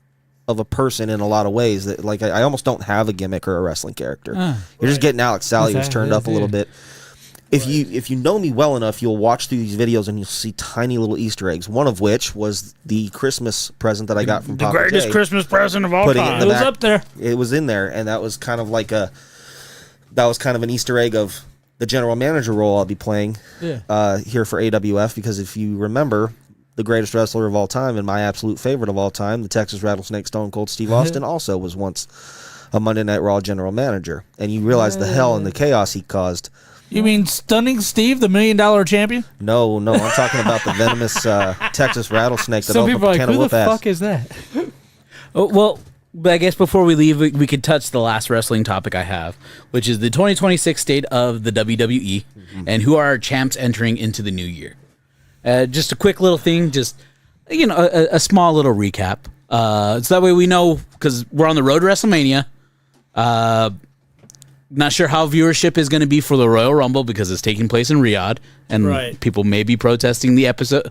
of a person in a lot of ways that, like, I almost don't have a gimmick or a wrestling character. You're just getting Alex Salyers turned up a little bit. If you know me well enough, you'll watch through these videos and you'll see tiny little Easter eggs. One of which was the Christmas present that I got from Papa Greatest J. Christmas present of all Putting it in time. the It was back. up there. It was in there, and that was kind of like an Easter egg of the general manager role I'll be playing here for AWF. Because if you remember, the greatest wrestler of all time and my absolute favorite of all time, the Texas Rattlesnake Stone Cold Steve Austin, also was once a Monday Night Raw general manager. And you realize the hell and the chaos he caused. You mean Stunning Steve, the $1 million champion? No, I'm talking about the venomous Texas rattlesnake that Some people are like, can who the whoop ass. fuck is that? Oh, well, but I guess before we leave, we could touch the last wrestling topic I have, which is the 2026 state of the WWE and who are our champs entering into the new year. Just a quick little thing, just a small little recap. So that way we know, because we're on the road to WrestleMania. Not sure how viewership is going to be for the Royal Rumble because it's taking place in Riyadh, and people may be protesting the episode,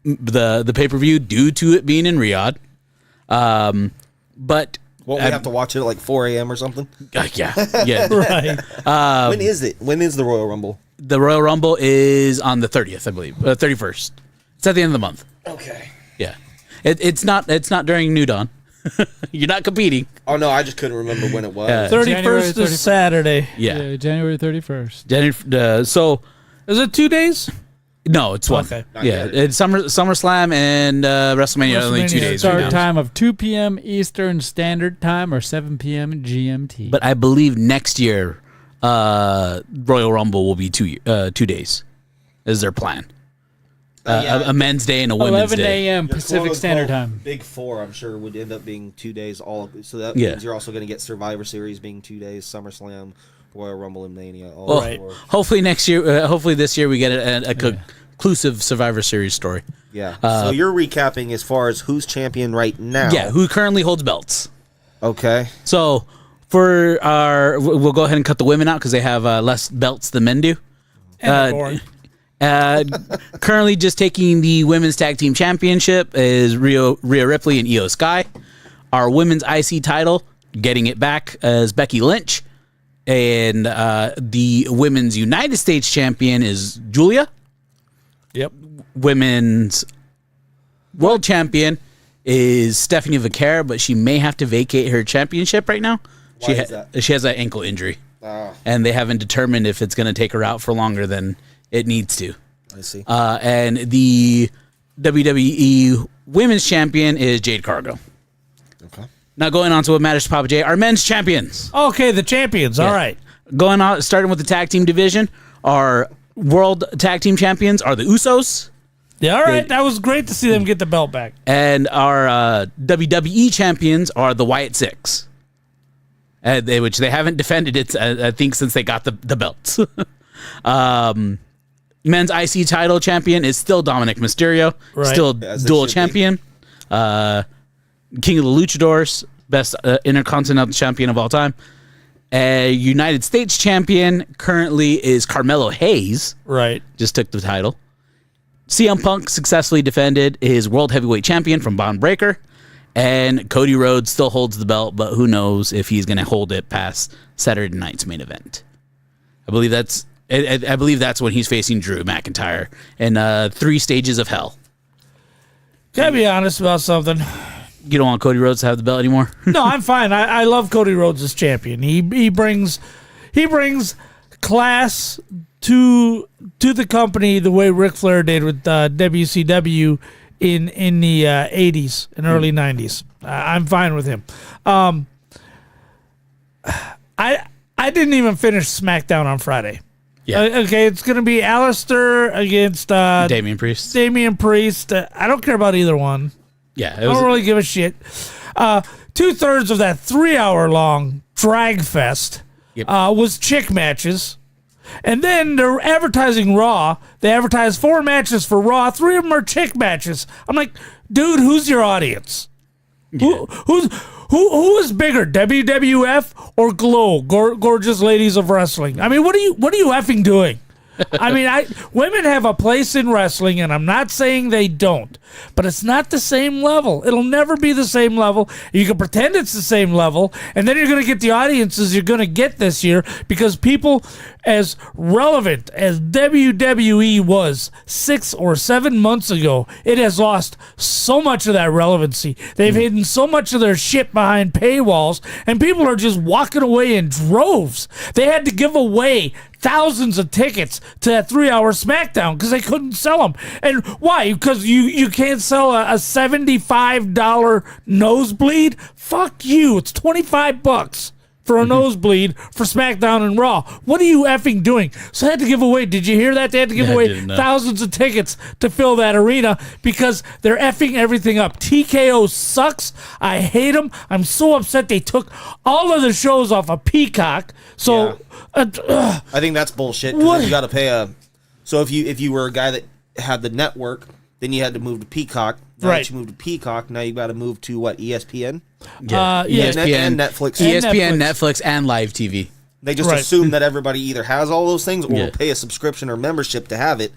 the pay-per-view due to it being in Riyadh. But we have to watch it at like 4 a.m. or something. Yeah. Right. When is it? When is the Royal Rumble? The Royal Rumble is on the 30th, I believe, 31st. It's at the end of the month. Okay. Yeah, it's not during New Dawn. You're not competing. Oh no, I just couldn't remember when it was. 31st is Saturday. Yeah, January 31st. So Is it 2 days? no, it's one. Okay. Yeah, it's SummerSlam and WrestleMania are only 2 days. right Start now. time of 2 p.m. Eastern Standard Time or 7 p.m. GMT. But I believe next year, Royal Rumble will be 2 days. Is their plan? A men's day and a women's 11 day. a.m. Pacific Standard Time. Big Four, I'm sure, would end up being 2 days. So that Yeah. means you're also going to get Survivor Series being 2 days, SummerSlam, Royal Rumble, and Mania. All Well, four. hopefully next year. Hopefully this year we get a conclusive Survivor Series story. Yeah. So you're recapping as far as who's champion right now. Yeah, who currently holds belts? Okay. So we'll go ahead and cut the women out because they have less belts than men do. And boring. Currently just taking the women's tag team championship is Rhea Ripley and Io Sky. Our women's IC title, getting it back, is Becky Lynch. And the women's United States champion is Julia. Yep. Women's world champion is Stephanie Vaquer, but she may have to vacate her championship right now. Why is that? She has an ankle injury. And they haven't determined if it's going to take her out for longer than it needs to. I see. And the WWE Women's Champion is Jade Cargill. Okay. Now going on to what matters to Papa J, our men's champions. Okay, the champions. All right. Going on, starting with the tag team division, our world tag team champions are the Usos. Yeah, all right. That was great to see them get the belt back. And our WWE champions are the Wyatt Six. Which they haven't defended it, I think, since they got the belts. Men's IC title champion is still Dominic Mysterio, still As it dual should champion. King of the Luchadors, best intercontinental champion of all time. United States champion currently is Carmelo Hayes. Right. Just took the title. CM Punk successfully defended his world heavyweight champion from Von Breaker. And Cody Rhodes still holds the belt, but who knows if he's going to hold it past Saturday night's main event. I believe that's when he's facing Drew McIntyre in 3 stages of hell. Can I be honest about something? You don't want Cody Rhodes to have the belt anymore? No, I'm fine. I love Cody Rhodes as champion. He brings class to the company the way Ric Flair did with WCW in the 80s and early 90s. I'm fine with him. I didn't even finish SmackDown on Friday. Yeah. Okay, it's going to be Alistair against Damian Priest. I don't care about either one. Yeah. I don't really give a shit. 2/3 of that 3-hour-long drag fest was chick matches. And then they're advertising Raw. They advertise 4 matches for Raw. 3 of them are chick matches. I'm like, dude, who's your audience? Yeah. Who is bigger, WWF or Glow, Gorgeous Ladies of Wrestling? I mean, what are you effing doing? I mean, women have a place in wrestling, and I'm not saying they don't, but it's not the same level. It'll never be the same level. You can pretend it's the same level, and then you're going to get the audiences you're going to get this year because people as relevant as WWE was 6 or 7 months ago, it has lost so much of that relevancy. They've hidden so much of their shit behind paywalls, and people are just walking away in droves. They had to give away thousands of tickets to that 3-hour SmackDown because they couldn't sell them. And why? Because you can't sell a $75 nosebleed? Fuck you. It's $25. for a nosebleed for SmackDown and Raw. What are you effing doing? So they had to give away, did you hear that? They had to give Yeah, I away didn't know. thousands of tickets to fill that arena because they're effing everything up. TKO sucks. I hate them. I'm so upset they took all of the shows off of Peacock. So, I think that's bullshit. 'Cause What? then you got to pay a. So if you were a guy that had the network, then you had to move to Peacock. Now Right. that you moved to Peacock, now you got to move to what, ESPN? yeah. And Netflix. ESPN, And Netflix, and live TV. They just Right. assume that everybody either has all those things or Yeah. will pay a subscription or membership to have it,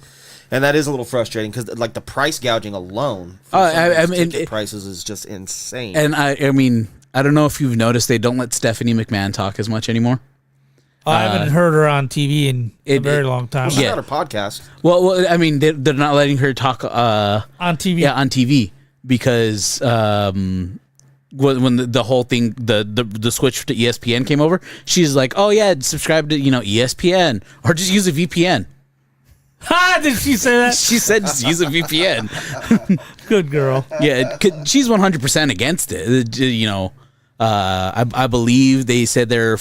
and that is a little frustrating because like the price gouging alone for some of these ticket prices is just insane. And I mean, I don't know if you've noticed they don't let Stephanie McMahon talk as much anymore. I haven't heard her on TV in a very long time. She's yeah. got a podcast. Well, I mean, they're not letting her talk On TV. yeah, on TV because when the whole thing, the switch to ESPN came over, she's like, oh yeah, subscribe to ESPN or just use a VPN. Ha! Did she say that? She said just use a VPN. Good girl. Yeah, she's 100% against it. I believe they said they're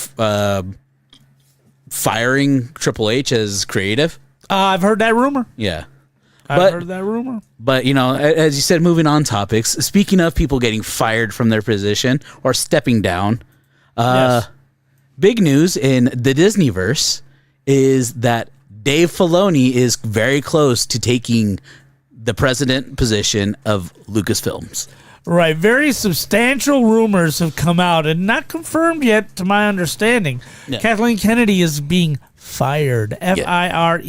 firing Triple H as creative. I've heard that rumor. Yeah. I've heard that rumor. But, as you said, moving on topics, speaking of people getting fired from their position or stepping down, Yes. big news in the Disneyverse is that Dave Filoni is very close to taking the president position of Lucasfilms. Right. Very substantial rumors have come out and not confirmed yet, to my understanding. Yeah. Kathleen Kennedy is being fired. Fired.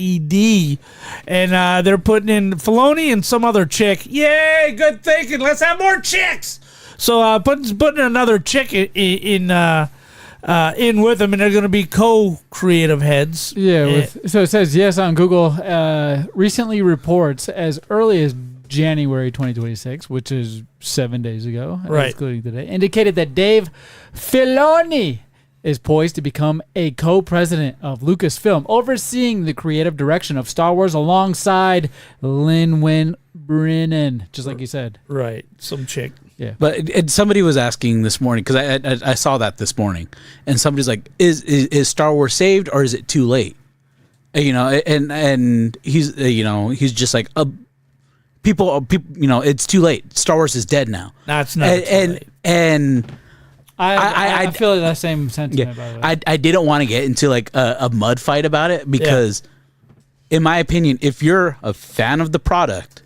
And they're putting in Filoni and some other chick. Yay, good thinking. Let's have more chicks. So putting another chick in with them, and they're going to be co-creative heads. Yeah, so it says yes on Google. Recently reports as early as January 2026, which is 7 days ago, Right. including today, indicated that Dave Filoni is poised to become a co-president of Lucasfilm, overseeing the creative direction of Star Wars alongside Lin-Wen Brennan, just like you said. Right. Some chick. Yeah. But somebody was asking this morning, because I saw that this morning, and somebody's like, is Star Wars saved or is it too late? And he's, he's just like, people, it's too late. Star Wars is dead now. No, it's not. And I feel that same sentiment, by the way. I didn't want to get into like a mud fight about it because, in my opinion, if you're a fan of the product,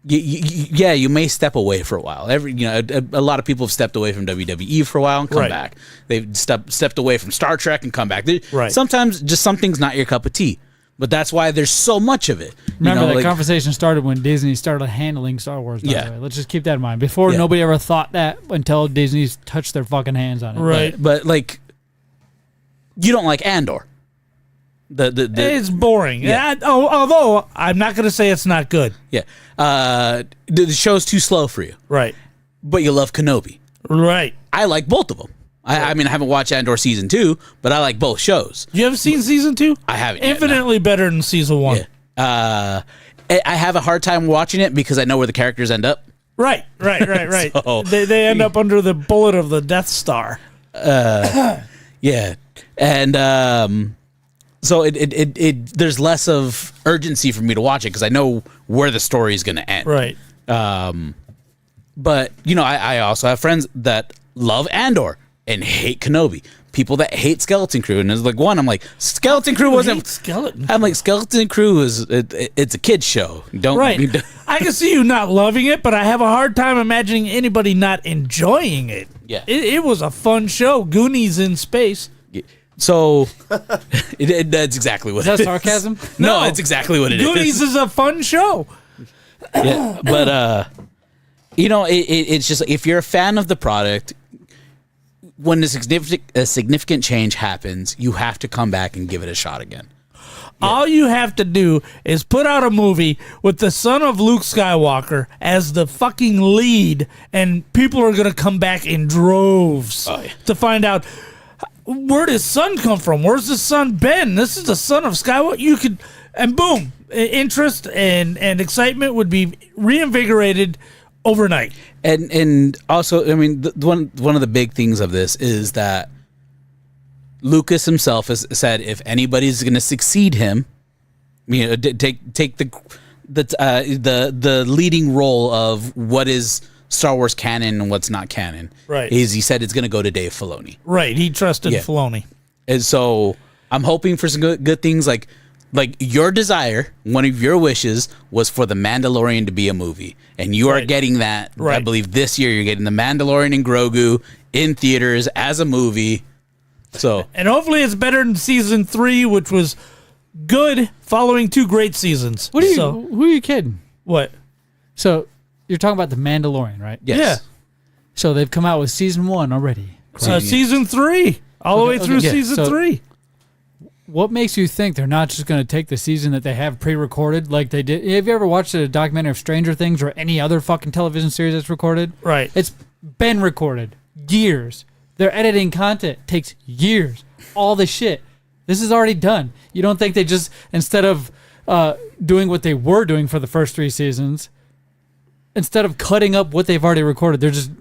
you may step away for a while. A lot of people have stepped away from WWE for a while and come Right. back. They've stepped away from Star Trek and come back. Right. Sometimes just something's not your cup of tea, but that's why there's so much of it. Remember, that conversation started when Disney started handling Star Wars. By the way. Let's just keep that in mind. Before, nobody ever thought that until Disney's touched their fucking hands on it. Right. But like, you don't like Andor. It's boring. Yeah. Although I'm not going to say it's not good. Yeah. The show's too slow for you, Right. but you love Kenobi. Right. I like both of them. I mean, I haven't watched Andor season 2, but I like both shows. You have seen season 2? I haven't yet, Infinitely better than season 1. Yeah. I have a hard time watching it because I know where the characters end up. Right. So- They end up under the bullet of the Death Star. Yeah. And so it there's less of urgency for me to watch it because I know where the story is going to end. Right. But, I also have friends that love Andor and hate Kenobi. People that hate Skeleton Crew. And it's like, I'm like, Skeleton Crew wasn't... Skeleton. I'm like, Skeleton Crew it's a kid's show. Right. I can see you not loving it, but I have a hard time imagining anybody not enjoying it. Yeah. It was a fun show. Goonies in space. So that's exactly what Is that it is. sarcasm? No, it's exactly what it is. Goonies is a fun show. Yeah, but it's just if you're a fan of the product, when a significant change happens, you have to come back and give it a shot again. All you have to do is put out a movie with the son of Luke Skywalker as the fucking lead, and people are going to come back in droves to find out where'd his son come from? Where's his son been? This is the son of Skywalker. And boom, interest and excitement would be reinvigorated overnight. And also, I mean, one of the big things of this is that Lucas himself has said if anybody's going to succeed him, take the leading role of what is Star Wars canon and what's not canon. Right. He said it's going to go to Dave Filoni. Right. He trusted Filoni. And so I'm hoping for some good things like your desire, one of your wishes was for The Mandalorian to be a movie. And you are getting that. Right. I believe this year you're getting The Mandalorian and Grogu in theaters as a movie. So, and hopefully it's better than season 3, which was good following 2 great seasons. Who are you kidding? What? So you're talking about The Mandalorian, right? yes. Yeah. So they've come out with season 1 already. Season 3. All the way through season 3. What makes you think they're not just going to take the season that they have pre-recorded like they did? Have you ever watched a documentary of Stranger Things or any other fucking television series that's recorded? Right. It's been recorded. Years. Their editing content takes years. All the shit. This is already done. You don't think they just, instead of doing what they were doing for the first 3 seasons, instead of cutting up what they've already recorded, they're just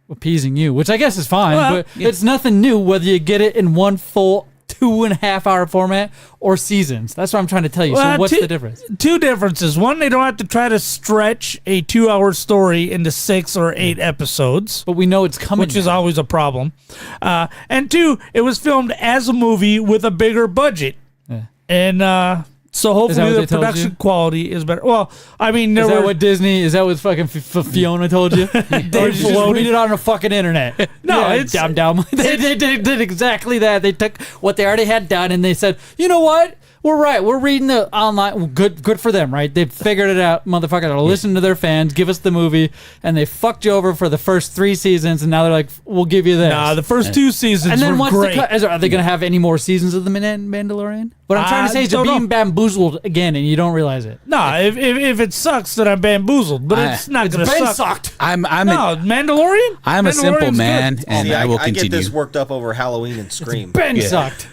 appeasing you, which I guess is fine, but it's nothing new whether you get it in one full 2.5 hour format or seasons. That's what I'm trying to tell you. So what's the difference? 2 differences. One, they don't have to try to stretch a 2-hour story into 6 or 8 episodes. But we know it's coming, which is always a problem. And 2, it was filmed as a movie with a bigger budget. Yeah. And so hopefully the production quality is better. Well, I mean, is that what fucking Fiona told you? Or did you just read it on the fucking internet? No, it's dumb. They did exactly that. They took what they already had done and they said, you know what? We're right. We're reading the online. Good for them, right? They figured it out, motherfucker. They'll listen to their fans, give us the movie, and they fucked you over for the first 3 seasons, and now they're like, we'll give you this. Nah, the first 2 seasons and then were great. Are they going to have any more seasons of The Mandalorian? What I'm trying to say is you're being bamboozled again, and you don't realize it. No, if it sucks, then I'm bamboozled. But it's not going to suck. Sucked. Mandalorian? I'm a simple man, and I will continue. I get this worked up over Halloween and Scream. Sucked.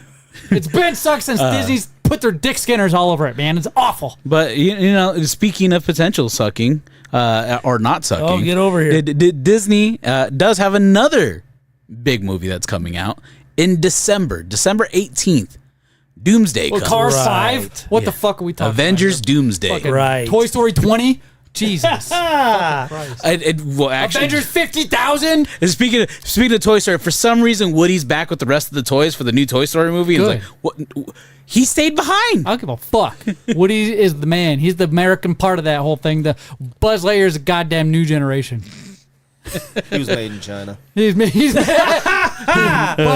It's been sucked since Disney's put their dick skinners all over it, man. It's awful. But, you know, speaking of potential sucking, or not sucking. Oh, get over here. Disney does have another big movie that's coming out in December 18th. Doomsday comes. Cars 5? What the fuck are we talking Avengers about? Doomsday. Fucking Right. Toy Story 20? Jesus. Well, actually, Avengers 50,000? Speaking of Toy Story, for some reason Woody's back with the rest of the toys for the new Toy Story movie. And Good. it's like, what? He stayed behind. I don't give a fuck. Woody is the man. He's the American part of that whole thing. The Buzz Lightyear is a goddamn new generation. He was made in China. He's Buzz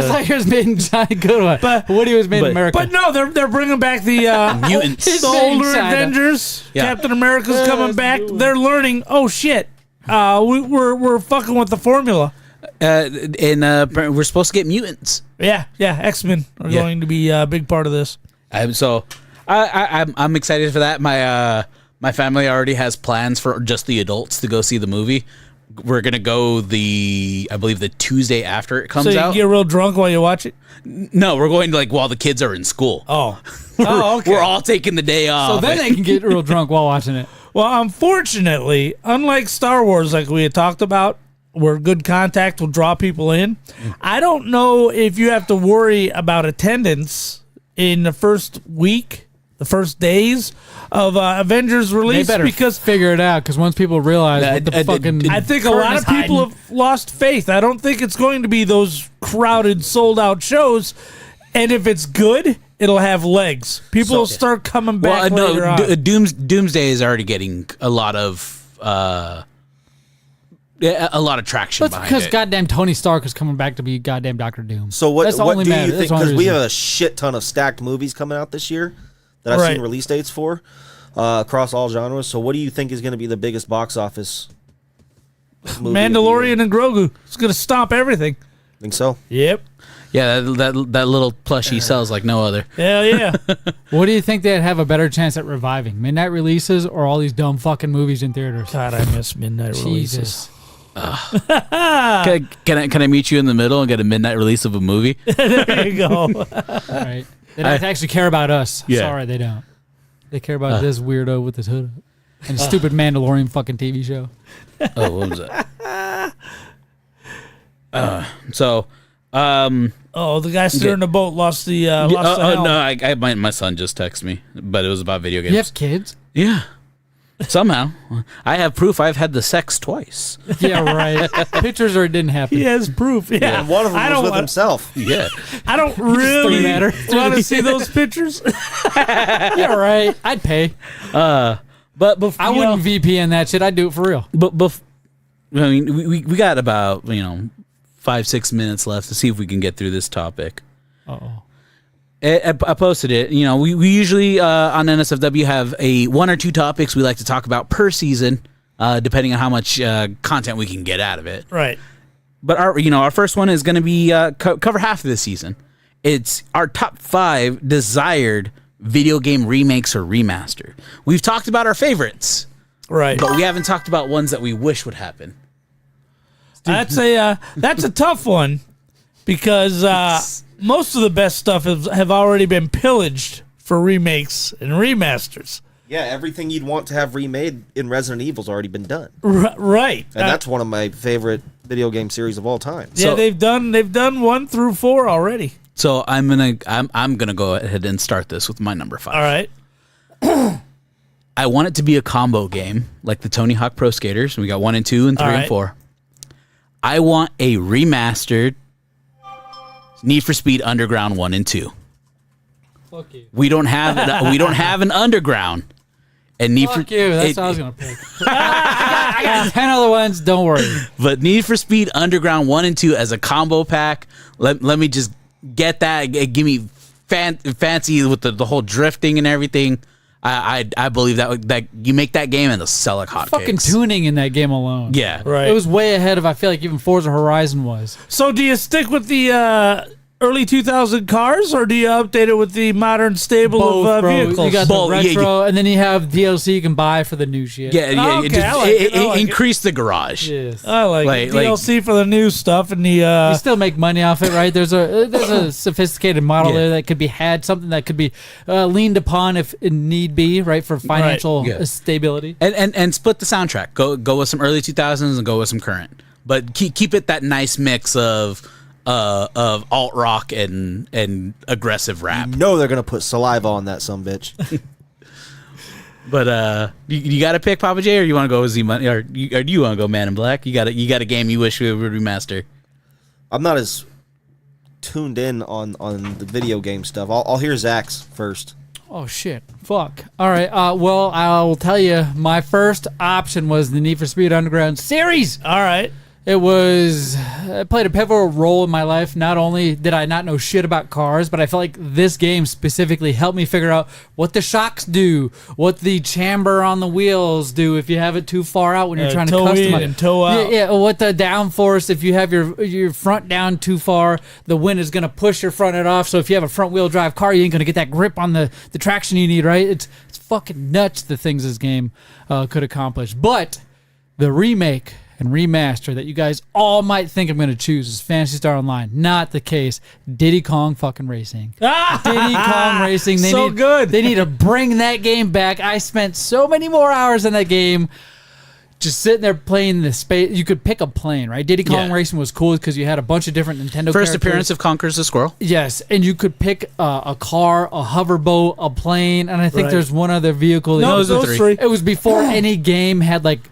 Lightyear's made in China. Good one. But Woody was made in America. But no, they're bringing back the Mutants. the older Avengers. Yeah. Captain America's coming back. They're learning. Oh shit, we're fucking with the formula. We're supposed to get mutants. Yeah, X-Men are going to be a big part of this. So I'm excited for that. My family already has plans for just the adults to go see the movie. We're gonna go I believe the Tuesday after it comes So you out. can get real drunk while you watch it. No, we're going to while the kids are in school. Oh, We're all taking the day off. so then they can get real drunk while watching it. well, unfortunately, unlike Star Wars, like we had talked about, where good contact will draw people in, I don't know if you have to worry about attendance in the first week, the first days of Avengers release. They better because figure it out, because once people realize what the fucking... I think a lot of people have lost faith. I don't think it's going to be those crowded, sold-out shows. And if it's good, it'll have legs. People will start coming back later on. Doomsday is already getting a lot of traction That's behind because it. goddamn Tony Stark is coming back to be goddamn Doctor Doom. So what That's the do only you matter. think? That's the only Because we reason. have a shit ton of stacked movies coming out this year that I've Right. seen release dates for across all genres. So what do you think is going to be the biggest box office movie of the year? Mandalorian and Grogu. It's going to stomp everything. Think so? Yep. Yeah, that little plushie sells like no other. Hell yeah. What do you think they'd have a better chance at reviving? Midnight releases or all these dumb fucking movies in theaters? God, I miss midnight releases. Jesus. Can I meet you in the middle and get a midnight release of a movie? There you go. Right. They don't actually care about us. Yeah. Sorry, they don't. They care about this weirdo with his hood up. And his stupid Mandalorian fucking TV show. Oh, what was that? Oh, the guy steering the boat lost the helm. No, my son just texted me, but it was about video games. You have kids? Yeah. Somehow. I have proof I've had the sex twice. Yeah, right. Pictures or it didn't happen. He has proof. Yeah. And one of them was with himself. Yeah. I don't really matter. want to see those pictures. Yeah, right. I'd pay. But I wouldn't VPN that shit. I'd do it for real. But I mean, we got about 5-6 minutes left to see if we can get through this topic. Uh-oh. I posted it. We usually on NSFW have one or two topics we like to talk about per season, depending on how much content we can get out of it. Right. But our first one is going to be cover half of the season. It's our top 5 desired video game remakes or remaster. We've talked about our favorites, Right. but we haven't talked about ones that we wish would happen. That's a tough one because most of the best stuff have already been pillaged for remakes and remasters. Yeah, everything you'd want to have remade in Resident Evil's already been done. Right. And that's one of my favorite video game series of all time. Yeah, they've done 1 through 4 already. So I'm gonna go ahead and start this with my number 5. All right. I want it to be a combo game like the Tony Hawk Pro Skaters. We got 1 and 2 and 3 and 4. I want a remastered Need for Speed Underground 1 and 2. Fuck you. We don't have an Underground. And Need Fuck for you. That's what I was going to pick. I got 10 other ones. Don't worry. But Need for Speed Underground 1 and 2 as a combo pack. Let me just get that. Give me fancy with the whole drifting and everything. I believe that you make that game and it'll sell like hotcakes. Fucking tuning in that game alone. Yeah. Right. It was way ahead of, I feel like, even Forza Horizon was. So do you stick with the early 2000 cars, or do you update it with the modern stable of bro. vehicles? You got Both, the retro, and then you have DLC you can buy for the new shit. Yeah, Okay, I like it. I like increase the garage. Yes. I like it. Like- DLC for the new stuff and the You still make money off it, right? There's a sophisticated model Yeah. there that could be something that could be leaned upon if it need be, right, for financial Yeah. stability. And split the soundtrack. Go with some early 2000s and go with some current. But keep it that nice mix of alt rock and aggressive rap. You know they're going to put saliva on that sumbitch. But you got to pick Papa J, or you want to go with Z Money, or do you want to go Man in Black? You got a game you wish we would remaster. I'm not as tuned in on the video game stuff. I'll hear Zach's first. Oh shit! Fuck. All right. Well, I'll tell you. My first option was the Need for Speed Underground series. all right. It played a pivotal role in my life. Not only did I not know shit about cars, but I felt like this game specifically helped me figure out what the shocks do, what the chamber on the wheels do if you have it too far out when you're trying to toe in customize. and toe out. Yeah, what the downforce, if you have your front down too far, the wind is going to push your front end off. So if you have a front wheel drive car, you ain't going to get that grip on the traction you need, right? It's fucking nuts the things this game could accomplish. But the remake and remaster that you guys all might think I'm going to choose is Phantasy Star Online. Not the case. Diddy Kong fucking Racing. Diddy Kong Racing. Good. They need to bring that game back. I spent so many more hours in that game just sitting there playing the space. You could pick a plane, right? Diddy Kong Yeah. Racing was cool because you had a bunch of different Nintendo First characters. appearance of Conquers the Squirrel. Yes, and you could pick a car, a hoverboat, a plane, and I think Right. there's one other vehicle. No, those are those three. three. It was before any game had like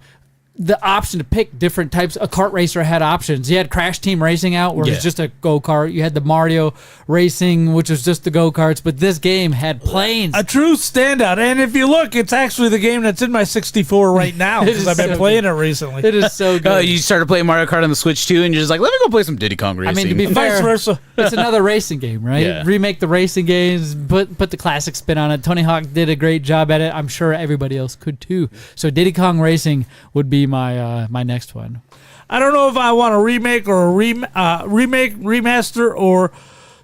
the option to pick different types. A kart racer had options. You had Crash Team Racing out, where it Yeah. was just a go-kart. You had the Mario Racing, which was just the go-karts. But this game had planes. A true standout. And if you look, it's actually the game that's in my 64 right now It because is I've been so playing it recently. It is so good. You started playing Mario Kart on the Switch too, and you're just like, let me go play some Diddy Kong I Racing. mean, to be Vice fair, versa. it's another racing game, right? Yeah. Remake the racing games, put the classic spin on it. Tony Hawk did a great job at it. I'm sure everybody else could too. So Diddy Kong Racing would be my my next one. I don't know if I want a remake or a remake, remaster, or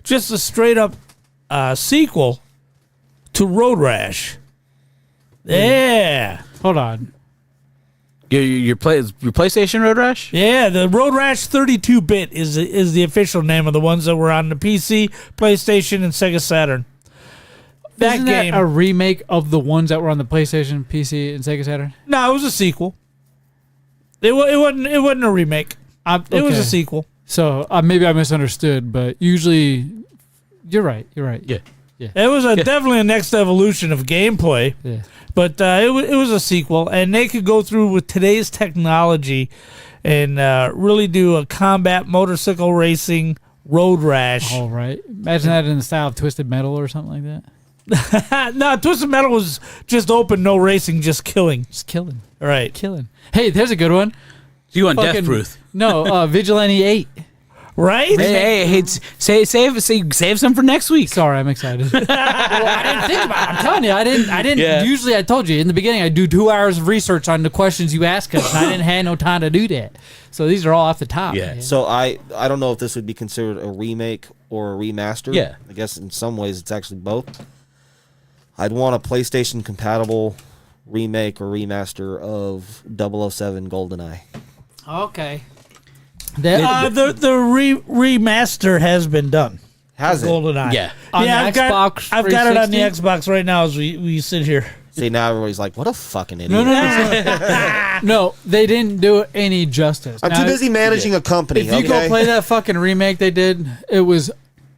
just a straight up sequel to Road Rash. Yeah. Hold on. your PlayStation Road Rash? Yeah, the Road Rash 32-bit is the official name of the ones that were on the PC, PlayStation, and Sega Saturn. Isn't that a remake of the ones that were on the PlayStation, PC, and Sega Saturn? No, it was a sequel. It wasn't a remake. It was Okay. a sequel. So maybe I misunderstood, but usually you're right. You're right. Yeah. It was definitely a next evolution of gameplay, Yeah. but it was a sequel, and they could go through with today's technology and really do a combat motorcycle racing road rash. All right. Imagine that in the style of Twisted Metal or something like that. No, Twisted Metal was just open, no racing, just killing. Just killing. All right. Killing. Hey, there's a good one. You on Death Fucking- Proof? No, Vigilante 8. Right? Hey, save some for next week. Sorry, I'm excited. Well, I didn't think about it. I'm telling you, I didn't. Yeah. Usually, I told you in the beginning, I do 2 hours of research on the questions you ask us, and I didn't have no time to do that. So these are all off the top. Yeah. man. So I don't know if this would be considered a remake or a remaster. Yeah. I guess in some ways it's actually both. I'd want a PlayStation compatible remake or remaster of 007 GoldenEye. Okay. The remaster has been done. Has it? GoldenEye. Yeah. On the I've Xbox I've got it on the 360? Xbox right now as we sit here. See, now everybody's like, what a fucking idiot. No, they didn't do it any justice. I'm Now, too busy managing a company, If you go play that fucking remake they did, it was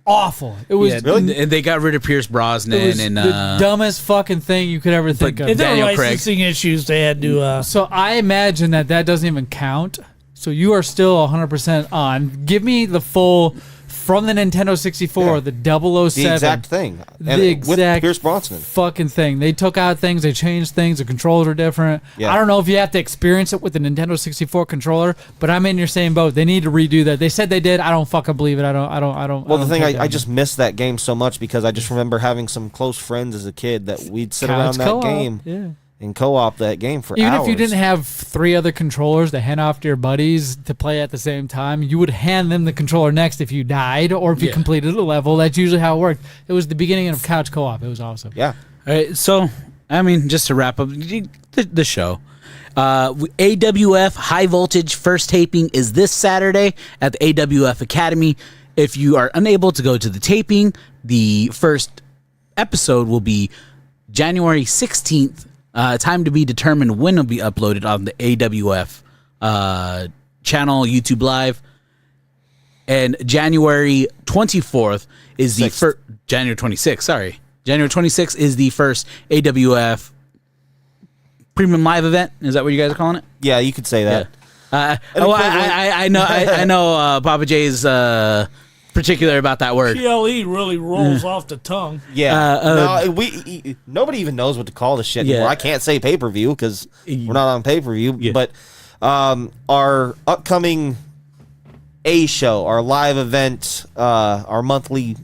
awful. It was Yeah, and they got rid of Pierce Brosnan It was and the dumbest fucking thing you could ever think of. If there were Daniel Craig. licensing issues, they had to. So I imagine that doesn't even count. So you are still 100% on. Give me the full from the Nintendo 64, the 007. the exact thing. And The with exact Pierce Brosnan. fucking thing. They took out things, they changed things, the controls are different. Yeah. I don't know if you have to experience it with the Nintendo 64 controller, but I'm in your same boat. They need to redo that. They said they did. I don't fucking believe it. I don't. Well, the thing, take that. I just missed that game so much because I just remember having some close friends as a kid that we'd sit around Couch that co-op, game yeah. and co-op that game for Even hours. if you didn't have 3 other controllers to hand off to your buddies to play at the same time, you would hand them the controller next if you died or if you Yeah. completed a level. That's usually how it worked. It was the beginning of couch co-op. It was awesome. Yeah. All right, so I mean, just to wrap up the show, AWF High Voltage first taping is this Saturday at the AWF Academy. If you are unable to go to the taping, the first episode will be January 16th. Time to be determined when it'll be uploaded on the AWF channel, YouTube Live. And January 24th is the first. January 26th, sorry. January 26th is the first AWF Premium Live event. Is that what you guys are calling it? Yeah, you could say that. I know Papa J's particular about that word. PLE really rolls off the tongue. Yeah. No, nobody even knows what to call this shit anymore. Yeah. I can't say pay-per-view because we're not on pay-per-view. Yeah. But our upcoming A show, our live event, our monthly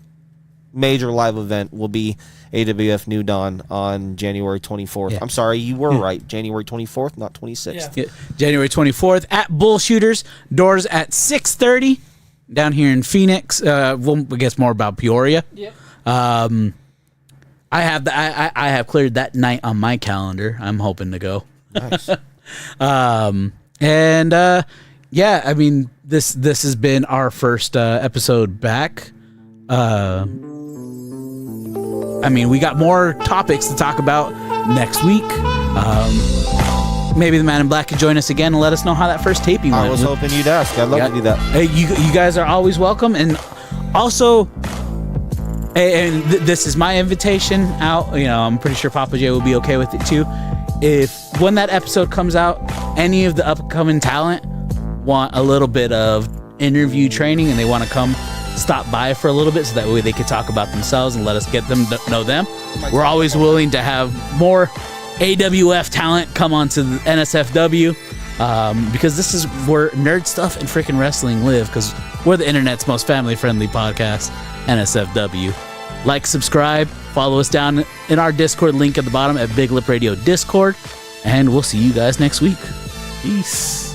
major live event will be AWF New Dawn on January 24th. Yeah. I'm sorry, you were right. January 24th, not 26th. Yeah. Yeah, January 24th at Bullshooters. Doors at 6:30 down here in Phoenix. We'll guess more about Peoria. Yep. I have cleared that night on my calendar. I'm hoping to go. Nice. Yeah, I mean this has been our first episode back. I mean, we got more topics to talk about next week. Maybe the Man in Black could join us again and let us know how that first taping went. I was hoping you'd ask. I'd love to do that. Hey, you guys are always welcome, and also, this is my invitation out. You know, I'm pretty sure Papa J will be okay with it too. If when that episode comes out, any of the upcoming talent want a little bit of interview training and they want to come stop by for a little bit so that way they could talk about themselves and let us get them to know them, we're always willing to have more AWF talent come onto the NSFW, because this is where nerd stuff and freaking wrestling live, because we're the internet's most family-friendly podcast, NSFW. Like, subscribe, follow us down in our Discord link at the bottom at Big Lip Radio Discord, and we'll see you guys next week. Peace.